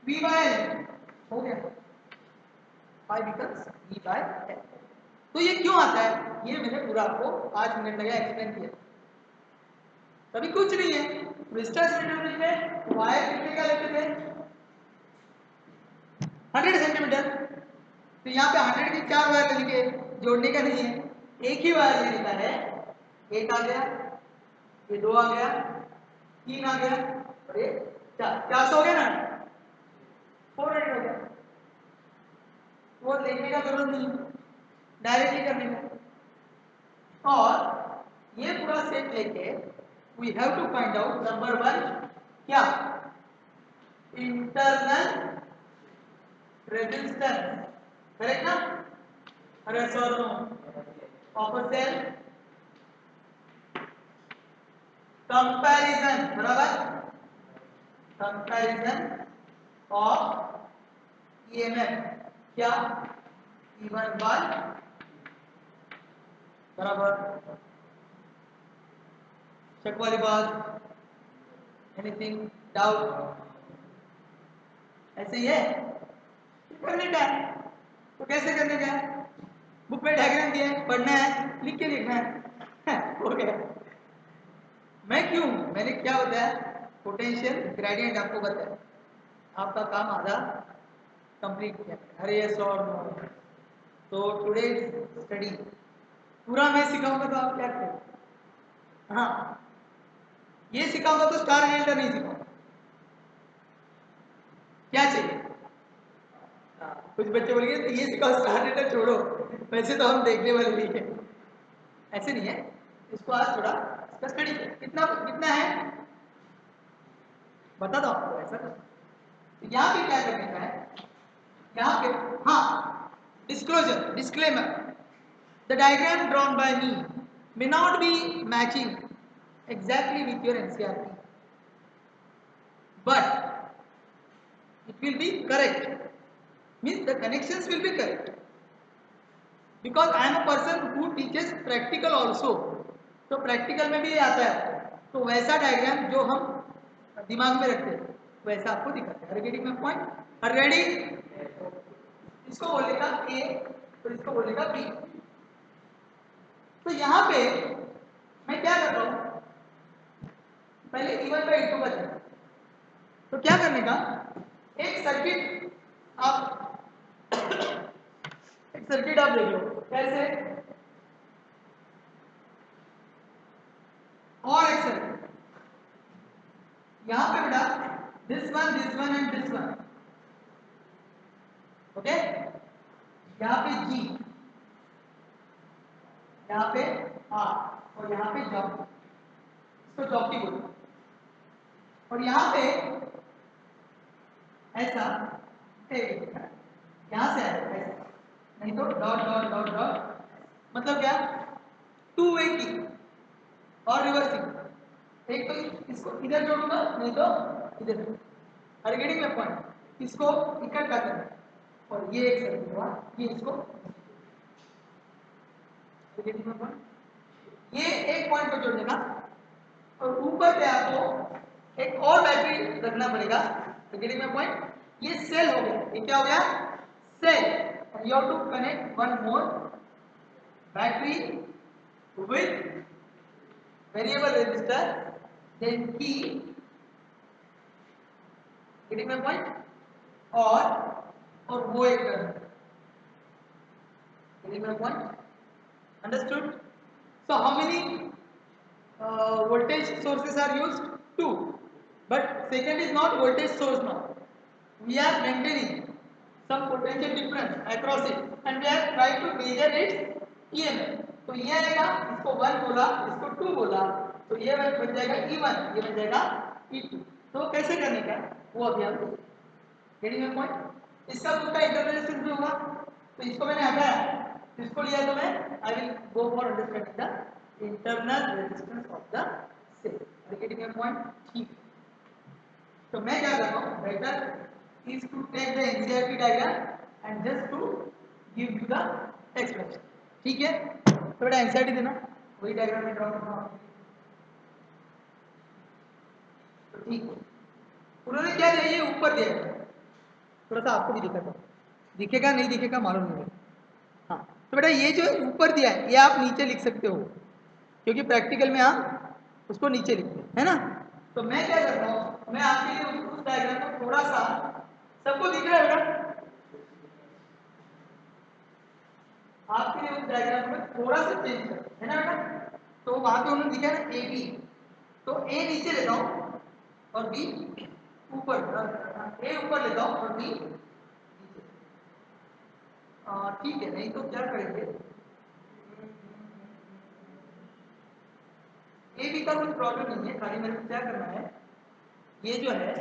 A: V बाय L हो गया, phi becomes V by L। तो ये क्यों आता है, ये मैंने पूरा आपको 5 मिनट लगा एक्सप्लेन किया, तभी कुछ नहीं है। डिस्टेंस मीटर में वायर कितने का लेते थे, 100 सेंटीमीटर, तो यहाँ पे 100 की 4 वायर लेंगे, जोड़ने का नहीं है, एक ही वायर लेने का है। एक आ गया, ये 2 आ गया, 3 आ गया, और ये 4, 400 हो गया ना, 400 हो गया। वो लेने का जरूरत नहीं, डायरेक्टली करने का। और ये पूरा सेट लेके we have to find out number 1 क्या, इंटरनल रेजिस्टेंस, करेक्ट ना, अरे सर नो, ऑपोजिट कंपैरिजन, बराबर, कंपैरिजन ऑफ ईएमएफ क्या, E1 बाय, बराबर, चेक वाली बात, एनीथिंग डाउट, ऐसे ही है, करने का है तो कैसे करने का है, बुक में डायग्राम दिया है, पढ़ना है, लिख के लिखना है, हो गया। मैं क्यों, मैंने क्या बताया, पोटेंशियल ग्रेडियंट आपको बताया, आपका काम आधा कंप्लीट किया, अरे यस और नो। तो टुडे स्टडी पूरा मैं सिखाऊंगा तो आप क्या करें, हाँ ये सिखाऊंगा तो स्टार डेल्टा नहीं सिखाऊंगा, क्या चाहिए? कुछ बच्चे बोलेंगे तो ये सिखाओ, स्टार डेटा छोड़ो, वैसे तो हम देखने वाले नहीं है। ऐसे नहीं है, इसको आज थोड़ा इसका स्टडी कितना कितना है बता दो आपको ऐसा कुछ। तो यहाँ पे क्या करने का है, यहाँ पे हाँ, disclosure disclaimer, the diagram drawn by me may not be matching exactly with your NCERT, but it will be correct, means the connections will be correct, because I am a person who teaches practical also, तो practical में भी ये आता है, तो वैसा diagram जो हम दिमाग में रखते हैं वैसा आपको दिखाते हैं। Getting my point? Are ready? इसको बोलेगा ए तो इसको बोलेगा बी। तो यहाँ पे मैं क्या कर रहा हूँ, पहले E1 बाई E2 बचा, तो क्या करने का, एक सर्किट आप एक सर्किट आप देख लो कैसे, और एक सर्किट यहाँ पे बेटा this one and this one, okay, यहाँ पे G, यहाँ पे R और यहाँ पे जॉकी, इसको जॉकी बोलते, और यहाँ पे ऐसा यहाँ से आएगा ऐसा, नहीं तो डॉट डॉट डॉट डॉट, मतलब क्या, टू वे की और रिवर्सिंग, एक तो इसको इधर जोड़ूंगा नहीं तो इधर, आर गेटिंग माय पॉइंट? इसको इकट्ठा करना और ये एक सर्किट हुआ, ये इसको ये एक पॉइंट को जोड़ने का, और ऊपर पे आपको एक और बैटरी रखना पड़ेगा। Getting my point? ये सेल हो गया, ये क्या हो गया, cell, and you have to connect one more battery with variable resistor, then key, getting my point, और वो एक terminal, getting my point? Understood? So how many voltage sources are used? Two. But second is not voltage source now. We are maintaining some potential difference across it, and we are trying to measure its EMF. तो ये आएगा, इसको 1 बोला, इसको 2 बोला, तो ये बन जाएगा E1, ये बन जाएगा E2। तो कैसे करने का वो अभी हम गेटिंग माय पॉइंट? इसका उसका इंटरनल रेजिस्टेंस भी होगा, तो इसको मैंने हटाया, इसको लिया तो मैं I will go for understanding the internal resistance of the cell. Getting my point? ठीक। तो मैं क्या कर रहा हूँ, better is to take the NCERT diagram and just to give you the explanation, ठीक है? तो बेटा एनसीईआरटी देना, वही डायग्राम में ड्रॉ करना, तो ठीक है। उन्होंने क्या दिया, ये ऊपर दिया, थोड़ा सा आपको भी दिखाता हूँ, दिखेगा नहीं दिखेगा मालूम नहीं। हाँ, तो बेटा ये जो ऊपर दिया है ये आप नीचे लिख सकते हो, क्योंकि प्रैक्टिकल में आप उसको नीचे लिखते हैं, है ना? तो मैं क्या कर रहा हूँ, मैं आपके लिए उस डायग्राम को थोड़ा सा, सबको दिख रहा है बेटा? आपके लिए उस डायग्राम में थोड़ा सा चेंज कर, है ना बेटा? तो वहां पे उन्होंने दिखा ना ए बी, तो ए नीचे लेता हूँ और बी ऊपर, ए ऊपर लेता हूँ और बी नीचे, ठीक है? नहीं तो क्या करेंगे, ए बी का कोई प्रॉब्लम नहीं है, खाली मेरे को क्या करना है, ये जो है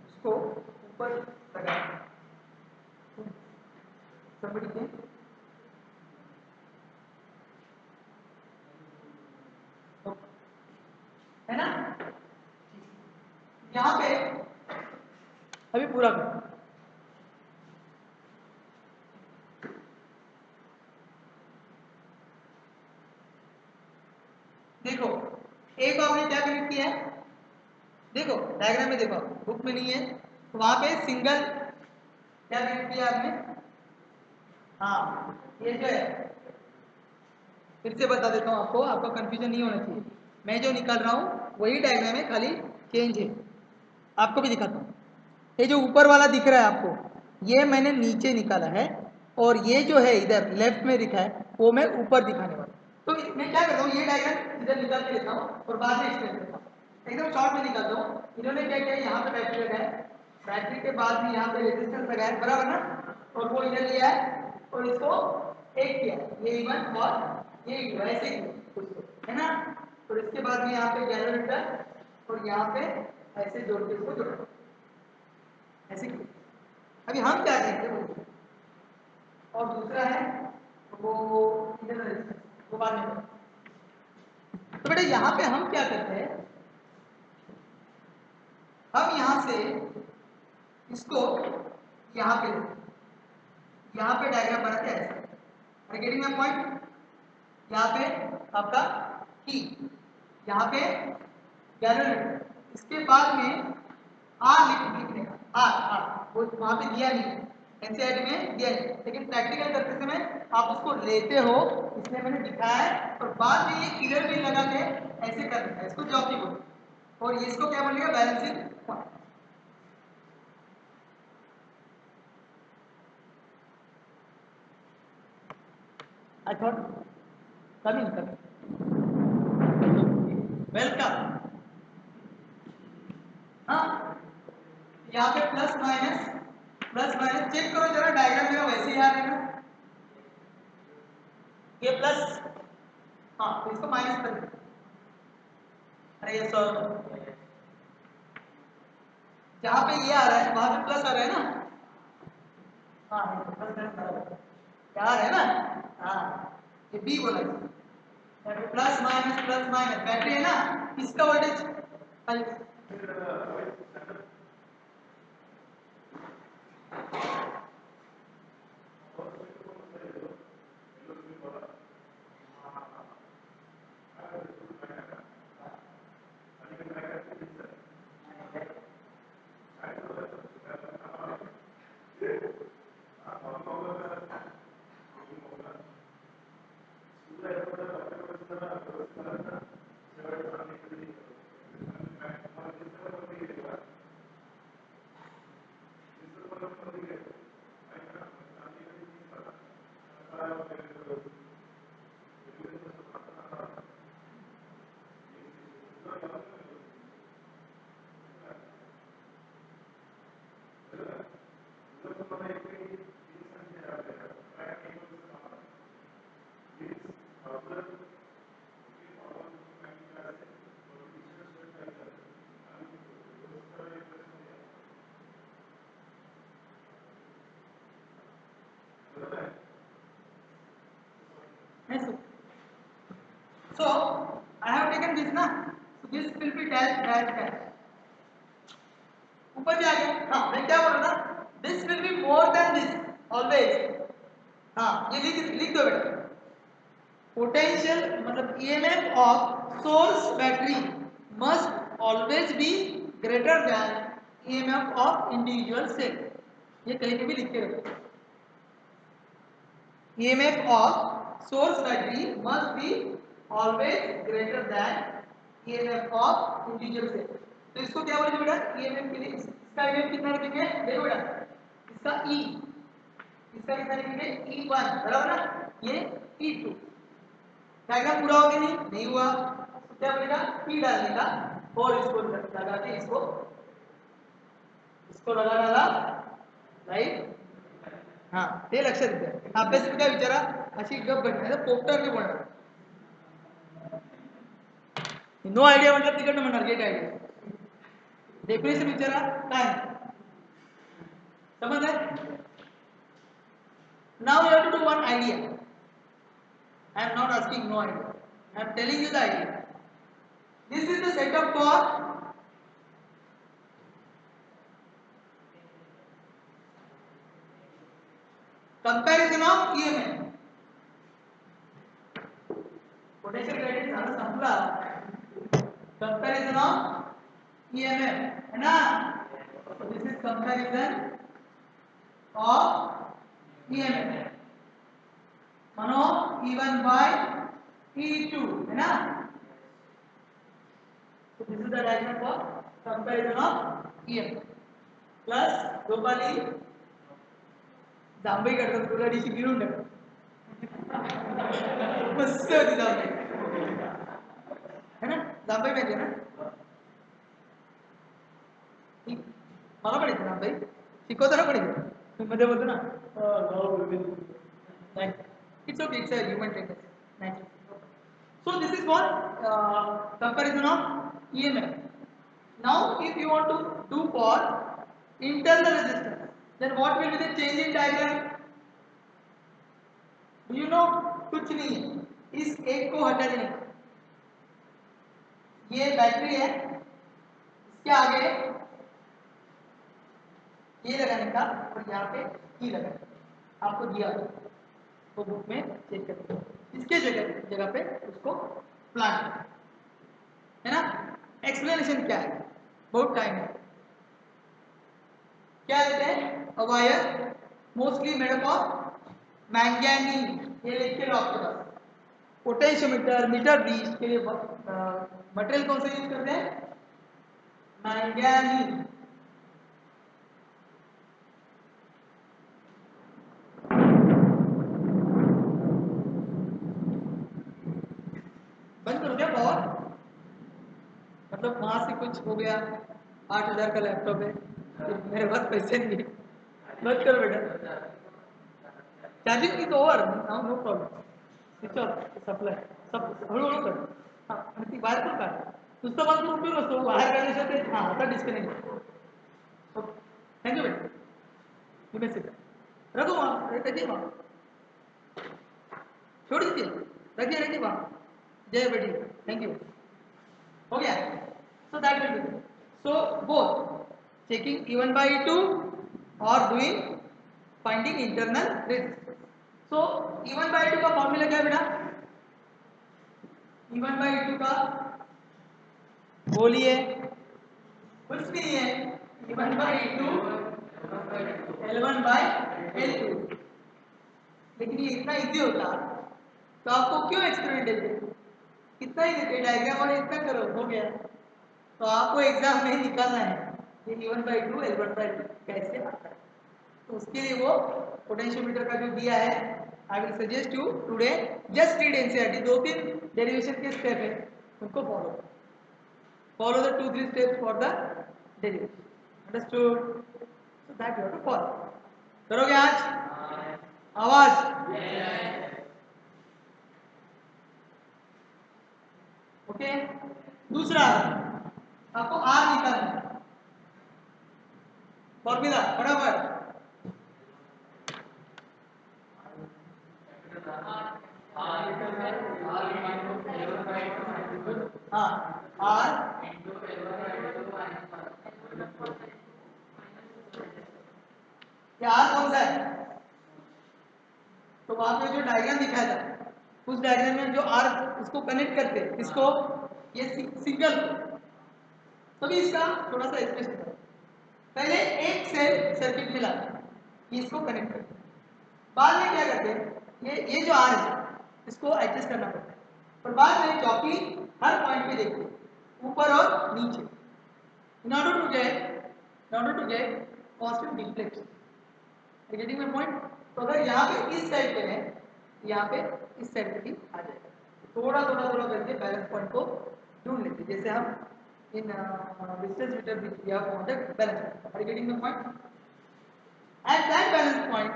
A: उसको ऊपर लगाना, समझ के, है ना? यहाँ पे अभी पूरा करो, देखो ए को आपने क्या कनेक्ट किया है, देखो डायग्राम में देखो, बुक में नहीं है, तो वहां पे सिंगल क्या कनेक्ट किया आपने, हाँ ये जो है, फिर से बता देता हूँ आपको, आपका कंफ्यूजन नहीं होना चाहिए, मैं जो निकाल रहा हूँ वही डायग्राम है, खाली चेंज है। आपको भी दिखाता हूँ, ये जो ऊपर वाला दिख रहा है आपको, ये मैंने नीचे निकाला है, और ये जो है इधर लेफ्ट में दिखा है वो मैं ऊपर दिखाने वाला। तो मैं क्या करता हूँ, ये डायग्राम इधर निकाल के लेता हूँ और बाद में एक्सप्लेन करता हूँ, एकदम शॉर्ट में निकालता हूँ। इन्होंने क्या किया, यहाँ पे बैटरी लगाया, बैटरी के बाद भी यहाँ पे रेजिस्टेंस लगाया बराबर ना, और वो इधर लिया है और इसको एक किया, ये E1 और ये E2 ऐसे किया उसको, है ना। और इसके बाद में यहाँ पे गैलोमीटर और यहाँ पे ऐसे जोड़ के इसको जोड़ा, ऐसे किया। अभी हम क्या करेंगे वो, और दूसरा है वो इधर रेजिस्टेंस, वो बाद में। तो बेटा यहाँ पे हम क्या करते हैं, हम यहाँ से इसको यहाँ पे, यहाँ पे डायग्राम बनाते हैं ऐसे, गेटिंग माय पॉइंट। यहाँ पे आपका की, यहाँ पे गैलोमीटर, इसके बाद में आर लिखने का, आर वो वहाँ पे दिया नहीं है, एनसीईआरटी में दिया नहीं, लेकिन प्रैक्टिकल करते समय आप उसको लेते हो, इसलिए मैंने दिखाया है। और बाद में ये किलर भी लगा के ऐसे करना है, इसको जॉकी बोलते हैं, और इसको क्या बोलेगा, balancing point. I thought coming. Welcome. हाँ, यहाँ पे प्लस माइनस चेक करो जरा, डायग्राम मेरा वैसे ही आ रहा है ना, ये प्लस, हाँ तो इसको माइनस कर दो। अरे ये सॉरी, जहाँ पे ये आ रहा है वहाँ पे प्लस आ रहा है ना, हाँ प्लस क्या आ रहा है ना, हाँ ये बी बोला, प्लस माइनस बैटरी है ना, इसका voltage So I have taken this ना, so this will be dash. ऊपर जा गया, हाँ मैं क्या बोल रहा था, this will be more than this always, हाँ ये लिख दो बेटा, पोटेंशियल मतलब EMF of source battery must always be greater than EMF of individual cell, ये कहीं पे भी लिख के रखो, EMF of source battery must be always greater than EMF of individual cell. तो इसको क्या बोलेंगे बेटा, ईएमएफ के लिए इसका ईएमएफ कितना लिखेंगे, देखो बेटा इसका ई, इसका कितना लिखेंगे E1 बराबर ना, ये E2, डायग्राम पूरा हो गया नहीं हुआ, तो क्या बोलेगा P डालने का, और इसको लगा के इसको लगा डाला राइट, हाँ ते लक्षात घ्या, अभ्यास काय विचारा, अशी गप घडणार पोपटर के बोलणार, नो आयडिया म्हटलं तिकडनं म्हणणार गेट आयडिया, डेफिनेशन विचारा काय समजलं. Now you have to do one idea. I am not asking no idea. I am telling you the idea. This is the setup for comparison of EMF. Potential gradient झाला संपला. Comparison of EMF है ना? So this is comparison of EMF. मानो E1 by E2 है ना? So this is the diagram for comparison of EMF. Plus दोपाली जांभई करतात तुला दिवशी गिळून टाक मस्त होती जांभई है ना, जांभई पाहिजे ना, मला पण येते ना भाई, शिकवताना पण येते. मी मध्ये बोलतो ना it's okay, it's a human tendency. So this is for comparison of EMF. Now if you want to do for internal resistance, then what will be the change in diagram? Do you know? कुछ नहीं है, इस एक को हटा देने का. ये बैटरी है, इसके आगे ये लगाने का और यहाँ पे की लगाने का आपको दिया तो बुक में चेक करते इसके जगह पे उसको प्लांट है ना. एक्सप्लेनेशन क्या है, बहुत टाइम है. क्या लेते हैं, a wire mostly made up of manganese. ये लिख के लो आपके पास. पोटेंशियोमीटर, मीटर ब्रिज के लिए मटेरियल कौन सा यूज करते हैं, मैंगनीज. बंद करो क्या पावर, मतलब वहां से कुछ हो गया, 8,000 का लैपटॉप है, मेरे पास पैसे नहीं. मत करो बेटा, charging is over now, no problem. Switch off supply, सब हळूहळू कर. हां, आणि ती बाहेर पण काढ, नुसतं बंद करून उपयोग नसतो, बाहेर काढल्याशिवाय ते. हां, आता डिस्कनेक्ट. ओके, थँक्यू बेटा. You may sit. रखो वहाँ, रखिए वहाँ, छोड़ दीजिए, रखिए वहाँ. जय बेटी, थैंक यू. हो गया. So that will B. So both checking E1 by E2 or doing finding internal resistance. So E1 by E2 का फॉर्मूला क्या है बेटा, E1 by E2 का बोलिए. कुछ नहीं है, E1 by E2 L1 by L2. लेकिन ये इतना इजी होता तो आपको क्यों एक्सपेरिमेंट देते, इतना ही देते डायग्राम और इतना करो, हो गया. तो आपको एग्जाम में निकालना है ये E1 by 2 L1 by 2 कैसे आता है. तो उसके लिए वो पोटेंशियोमीटर का जो दिया है, I will suggest you today just read NCERT. 2-3 derivation के स्टेप है, उनको follow the 2-3 steps for the derivation. Understood? So that you have to follow. करोगे आज? आवाज. ओके. दूसरा आपको आर निकालना है, फॉर्मूला फटाफट. हाँ, आर आर कौन सा है, तो वहां पे जो डायग्राम दिखाया था उस डायग्राम में जो आर इसको कनेक्ट करते हैं, इसको ये सिंगल को. तभी इसका थोड़ा सा स्पेस है. पहले एक सेल सर्किट में लाते हैं, इसको कनेक्ट करते हैं. बाद में क्या करते हैं, ये जो आर है इसको एडजस्ट करना पड़ता है. और बाद में चौकी हर पॉइंट पे देखते हैं, ऊपर और नीचे, in order to get positive deflection. Getting my point. तो अगर यहाँ पे इस साइड पे है, यहाँ पे इस साइड पे भी आ जाएगा. थोड़ा करके बैलेंस पॉइंट को ढूंढ लेते हैं, जैसे हम इन डिस्टेंस मीटर भी किया point balance point. Are getting my point? At that balance point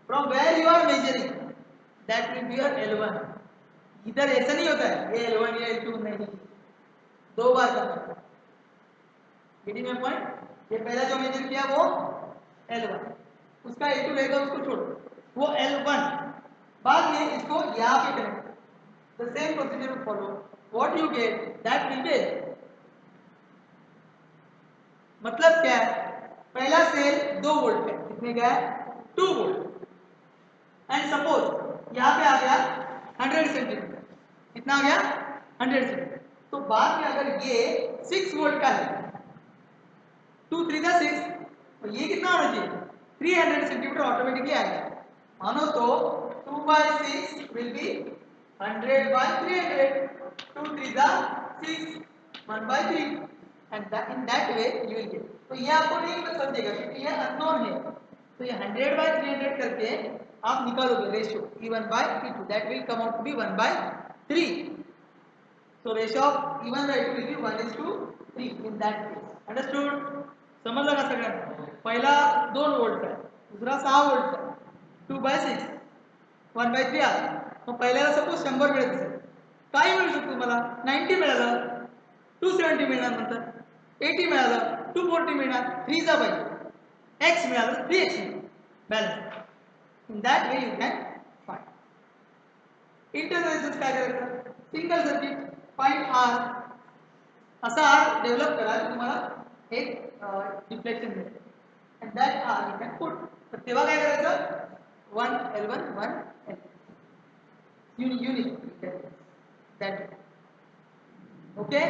A: from where you are measuring, that will be your L1. इधर ऐसा नहीं होता है ये L1 या L2 नहीं, दो बार करना है. Getting my point? ये पहला जो मेजर किया वो L1, उसका L2 रहेगा, उसको छोड़ो, वो L1. बाद में इसको यहाँ पे connect, the same procedure will follow. What you get that will B. मतलब क्या है, पहला सेल 2 वोल्ट है, कितने का है, 2 वोल्ट. एंड सपोज यहाँ पे आ गया 100 सेंटीमीटर, कितना आ गया, 100 सेंटीमीटर. तो बाद में अगर ये 6 वोल्ट का है, 2 3 का 6, तो ये कितना होना चाहिए, 300 सेंटीमीटर ऑटोमेटिकली आएगा. मानो तो 2 by 6 will be 100 by 300. 2 3 का 6, 1 by 3, and that in that way you will get. तो ये आपको नहीं समझेगा क्योंकि ये अननोन है. तो ये 100 by 300 करके आप निकालोगे ratio E1 by E2, that will come out to be 1 by 3. So ratio of E1 by E2 will be 1:3. 3 in that case. Understood? समजलं का सगळ्यांना? पहिला 2 व्होल्टचा आहे, दुसरा 6 व्होल्टचा आहे. 2/6 1/3 आला. मग पहिल्याला सपोज 100 मिळत असेल, काही मिळू शकतो मला 90 मिळालं, 270 मिळणार, नंतर 80 मिळालं, 240 मिळणार, 3 चा बाय x मिळालं, 3x balance. In that way you can find. Internal resistance काय करायचं? Single circuit find R. असा आर डेव्हलप करा की तुम्हाला एक डिफ्लेक्शन मिळेल. And that R you can put. तर तेव्हा काय करायचं? 1 L1 1 L. Unit that. Okay,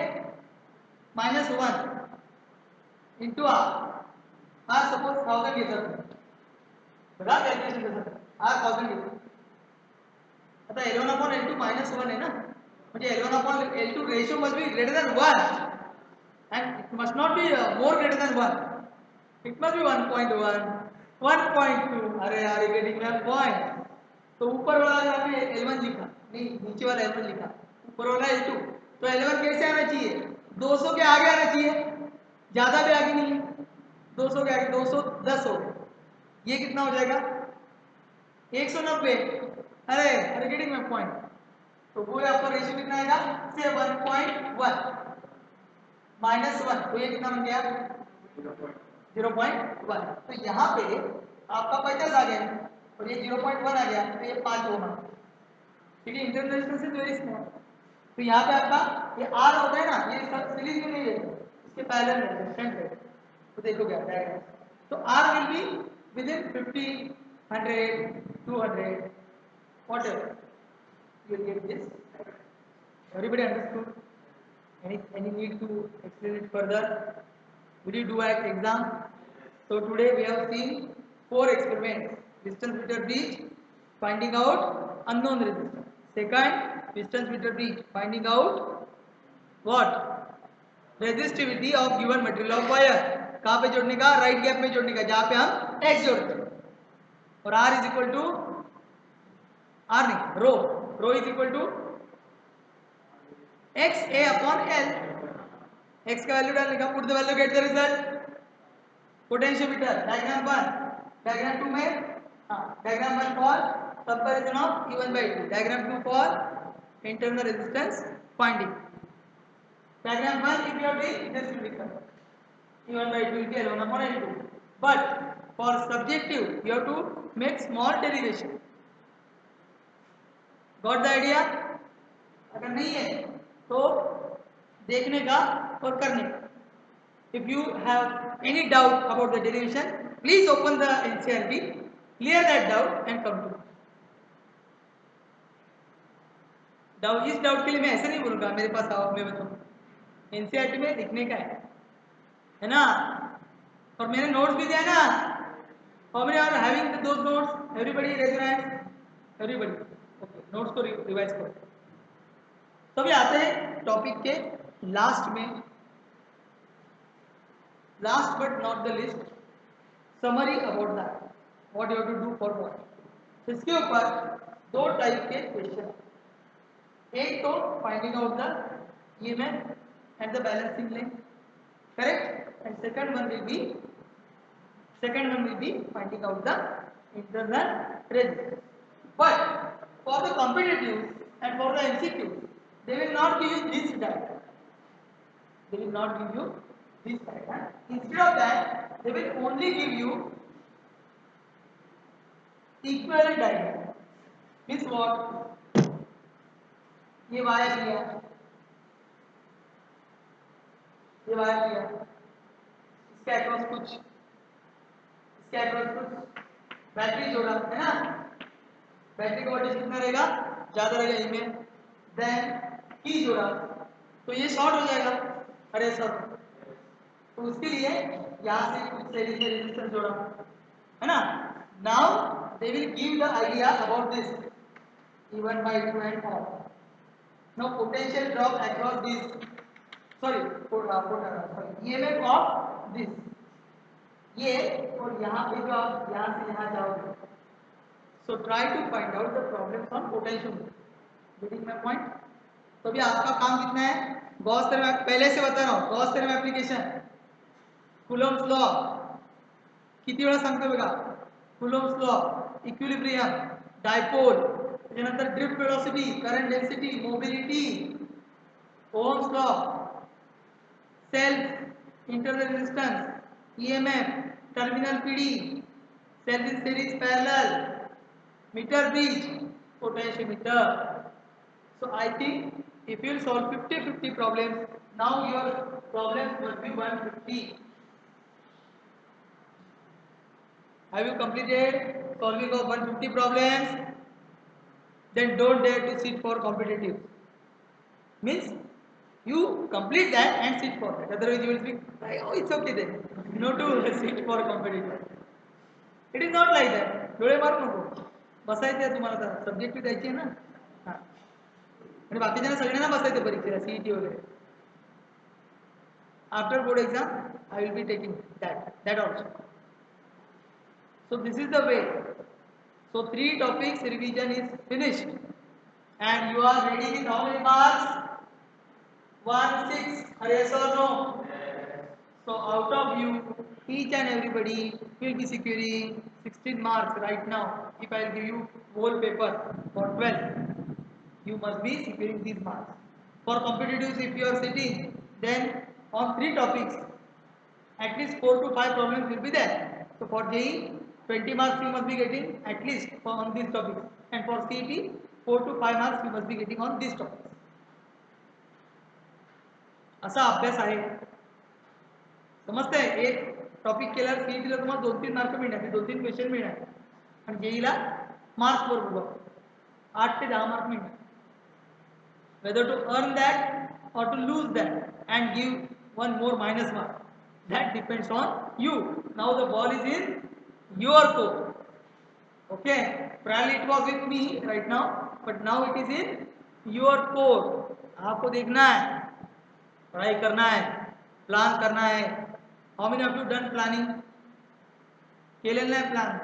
A: -1 into R. R suppose 1000 घेतलं, बघा कॅल्क्युलेशन कसं. R 1000 घेतलं, आता L1/L2 -1 आहे ना, म्हणजे L1/L2 ratio must be greater than 1 and it must not be more greater than 1. It must be 1.1 1.2. अरे यार, गेटिंग माय पॉइंट. तो ऊपर वाला आपने L1 लिखा, नहीं नीचे वाला L1 लिखा, ऊपर वाला L2. तो L1 कैसे आना चाहिए? 200 के आगे आना चाहिए, ज्यादा भी आगे नहीं है. 200 के आगे 210 हो गया, ये कितना हो जाएगा? 190. अरे अरे गेटिंग माय पॉइंट. तो वो आपका रेशियो कितना आएगा? से 1.1 -1, तो ये कितना बन गया? 0.1. तो यहाँ पे आपका 50 आ गया और ये 0.1 आ गया, तो ये 5 ओम. ठीक है, internal resistance is very small. तो यहाँ पे आपका ये R होता है ना, ये सब सीरीज में नहीं है, इसके पैरेलल है, डिफरेंट है. तो देखो क्या डायग्राम. तो R will be within 50, 100, 200, whatever. You will get this. Everybody understood? Any need to explain it further? Will you do an exam? So today we have seen 4 experiments. Distance meter bridge, finding out unknown resistance. Second, distance meter bridge, finding out what? Resistivity of given material of wire. कहाँ पे जोड़ने का? Right gap में जोड़ने का, जहाँ पे हम x जोड़ते हैं. और R is equal to R नहीं, रो is equal to x a upon L. x का वैल्यू डालने का, put the value, get the result. Potentiometer diagram 1, diagram 2 में diagram 1 for comparison of E1/2, diagram 2 for internal resistance finding. Diagram 1 if you are doing this will become E1/2 is L1/L2, but for subjective you have to make small derivation. Got the idea? अगर नहीं है तो देखने का और करने का. If you have any doubt about the derivation, please open the NCERT, clear that doubt and come to me. Doubt, इस डाउट के लिए मैं ऐसे नहीं बोलूँगा मेरे पास आओ मैं बताऊँ. NCERT में लिखने का है ना, और मैंने नोट्स भी दिया ना. How many are having those notes? Everybody raise your hand. Everybody. Okay, notes को रिवाइज करो. तो अभी आते हैं टॉपिक के लास्ट में. Last but not the least, summary about that. What you have to do for what. इसके ऊपर 2 टाइप के क्वेश्चन. एक तो finding out the EMF and the balancing link, correct. And second one will be finding out the internal resistance. But for the competitive and for the MCQ, they will not give you this diagram. They will not give you this diagram. Instead of that, they will only give you equivalent diagram. Means what? ये wire लिया, इसके across कुछ battery जोड़ा है ना. Battery का voltage कितना रहेगा? ज्यादा रहेगा इनमें. देन की जोड़ा तो ये शॉर्ट हो जाएगा. अरे सर, तो उसके लिए यहाँ से कुछ सीरीज में रेजिस्टेंस जोड़ा है ना. Now they will give the idea about this E1/2 and all. Now potential drop across this, EMF of this, ये और यहाँ पे जो आप यहाँ से यहाँ जाओगे. So try to find out the problem from potential. Getting my point? तो अभी आपका काम कितना है? गॉस थ्योरम पहले से बता रहा हूँ. Gauss theorem application, Coulomb's law किती वेळा सांगतो बघा. कुलम्ब्स लॉ, इक्विलिब्रियम, डायपोल, त्याच्यानंतर drift velocity, current density, mobility, Ohm's law, self internal resistance, EMF, terminal PD, self in series parallel, metre bridge, potentiometer. So I think if you solve 50-50 problems, now your problems will be 150. Have you completed solving of 150 problems? Then don't dare to sit for competitive. Means you complete that and sit for that. Otherwise you will be like, oh, it's okay then. No to sit for competitive. It is not like that. डोळे मारू नको. बसायचं आहे तुम्हाला तर subjective द्यायची आहे ना. हां. आणि बाकीच्यांना सगळ्यांना बसायचं परीक्षेला CET वगैरे. After board exam, I will be taking that also. So this is the way. So 3 topics revision is finished, and you are ready with how many marks? 1, 6. Yes or no? So out of you, each and everybody will be securing 16 marks right now. If I will give you whole paper for 12, you must be securing these marks. For competitives, if you are sitting, then on 3 topics, at least 4 to 5 problems will be there. So for JEE, 20 marks you must be getting at least on these topics, and for CET, 4 to 5 marks you must be getting on these topics. असा अभ्यास आहे. समजतंय? एक topic केल्यावर सीईटीला तुम्हाला 2-3 mark मिळणार, 2-3 question मिळणार, आणि जेईला मार्क्स वर बघा 8 ते 10 मार्क मिळणार. Whether to earn that or to lose that and give one more minus mark, that depends on you. Now the ball is in your court. Okay, probably it was with me right now, but now it is in your court. आपको देखना है, पढ़ाई करना है, plan करना है. How many of you done planning? केलेलं नाही प्लान.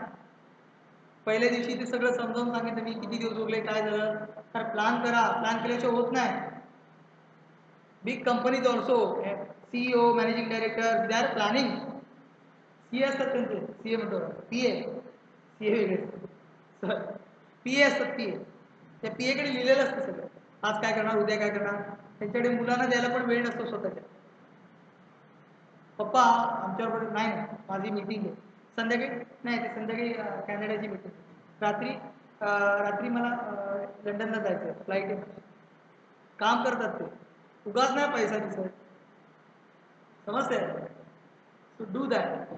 A: पहिल्या दिवशी ते सगळं समजावून सांगितलं मी किती दिवस उरले काय झालं. तर प्लान करा. प्लान केल्याशिवाय होत नाही. Big companies also CEO, managing director, they are planning. CA असतात त्यांचे, CA म्हणतो PA, CA वेगळे, PA असतात PA. त्या PA कडे लिहिलेलं असतं सगळं. आज काय करणार, उद्या काय करणार. त्यांच्याकडे मुलांना द्यायला पण वेळ नसतो स्वतःच्या. पप्पा आमच्याबरोबर नाही ना, माझी मीटिंग आहे संध्याकाळी. नाही, ते संध्याकाळी कॅनडाची मीटिंग. रात्री मला लंडनला जायचं आहे, फ्लाईट आहे. काम करतात ते, उगाच नाही पैसा दिसत. समजतंय? To do that.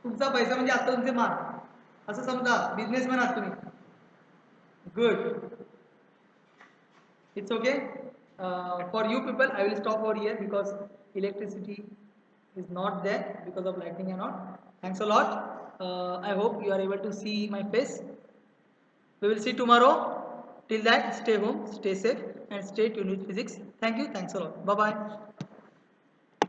A: तुमचा पैसा म्हणजे आता तुमचे मार्क असं समजा. बिझनेसमॅन आहात तुम्ही. Good, it's okay. For you people, I will stop over here because electricity is not there because of lightning and all. Thanks a lot. I hope you are able to see my face. We will see tomorrow. Till that, stay home, stay safe, and stay tuned with physics. Thank you. Thanks a lot. Bye bye.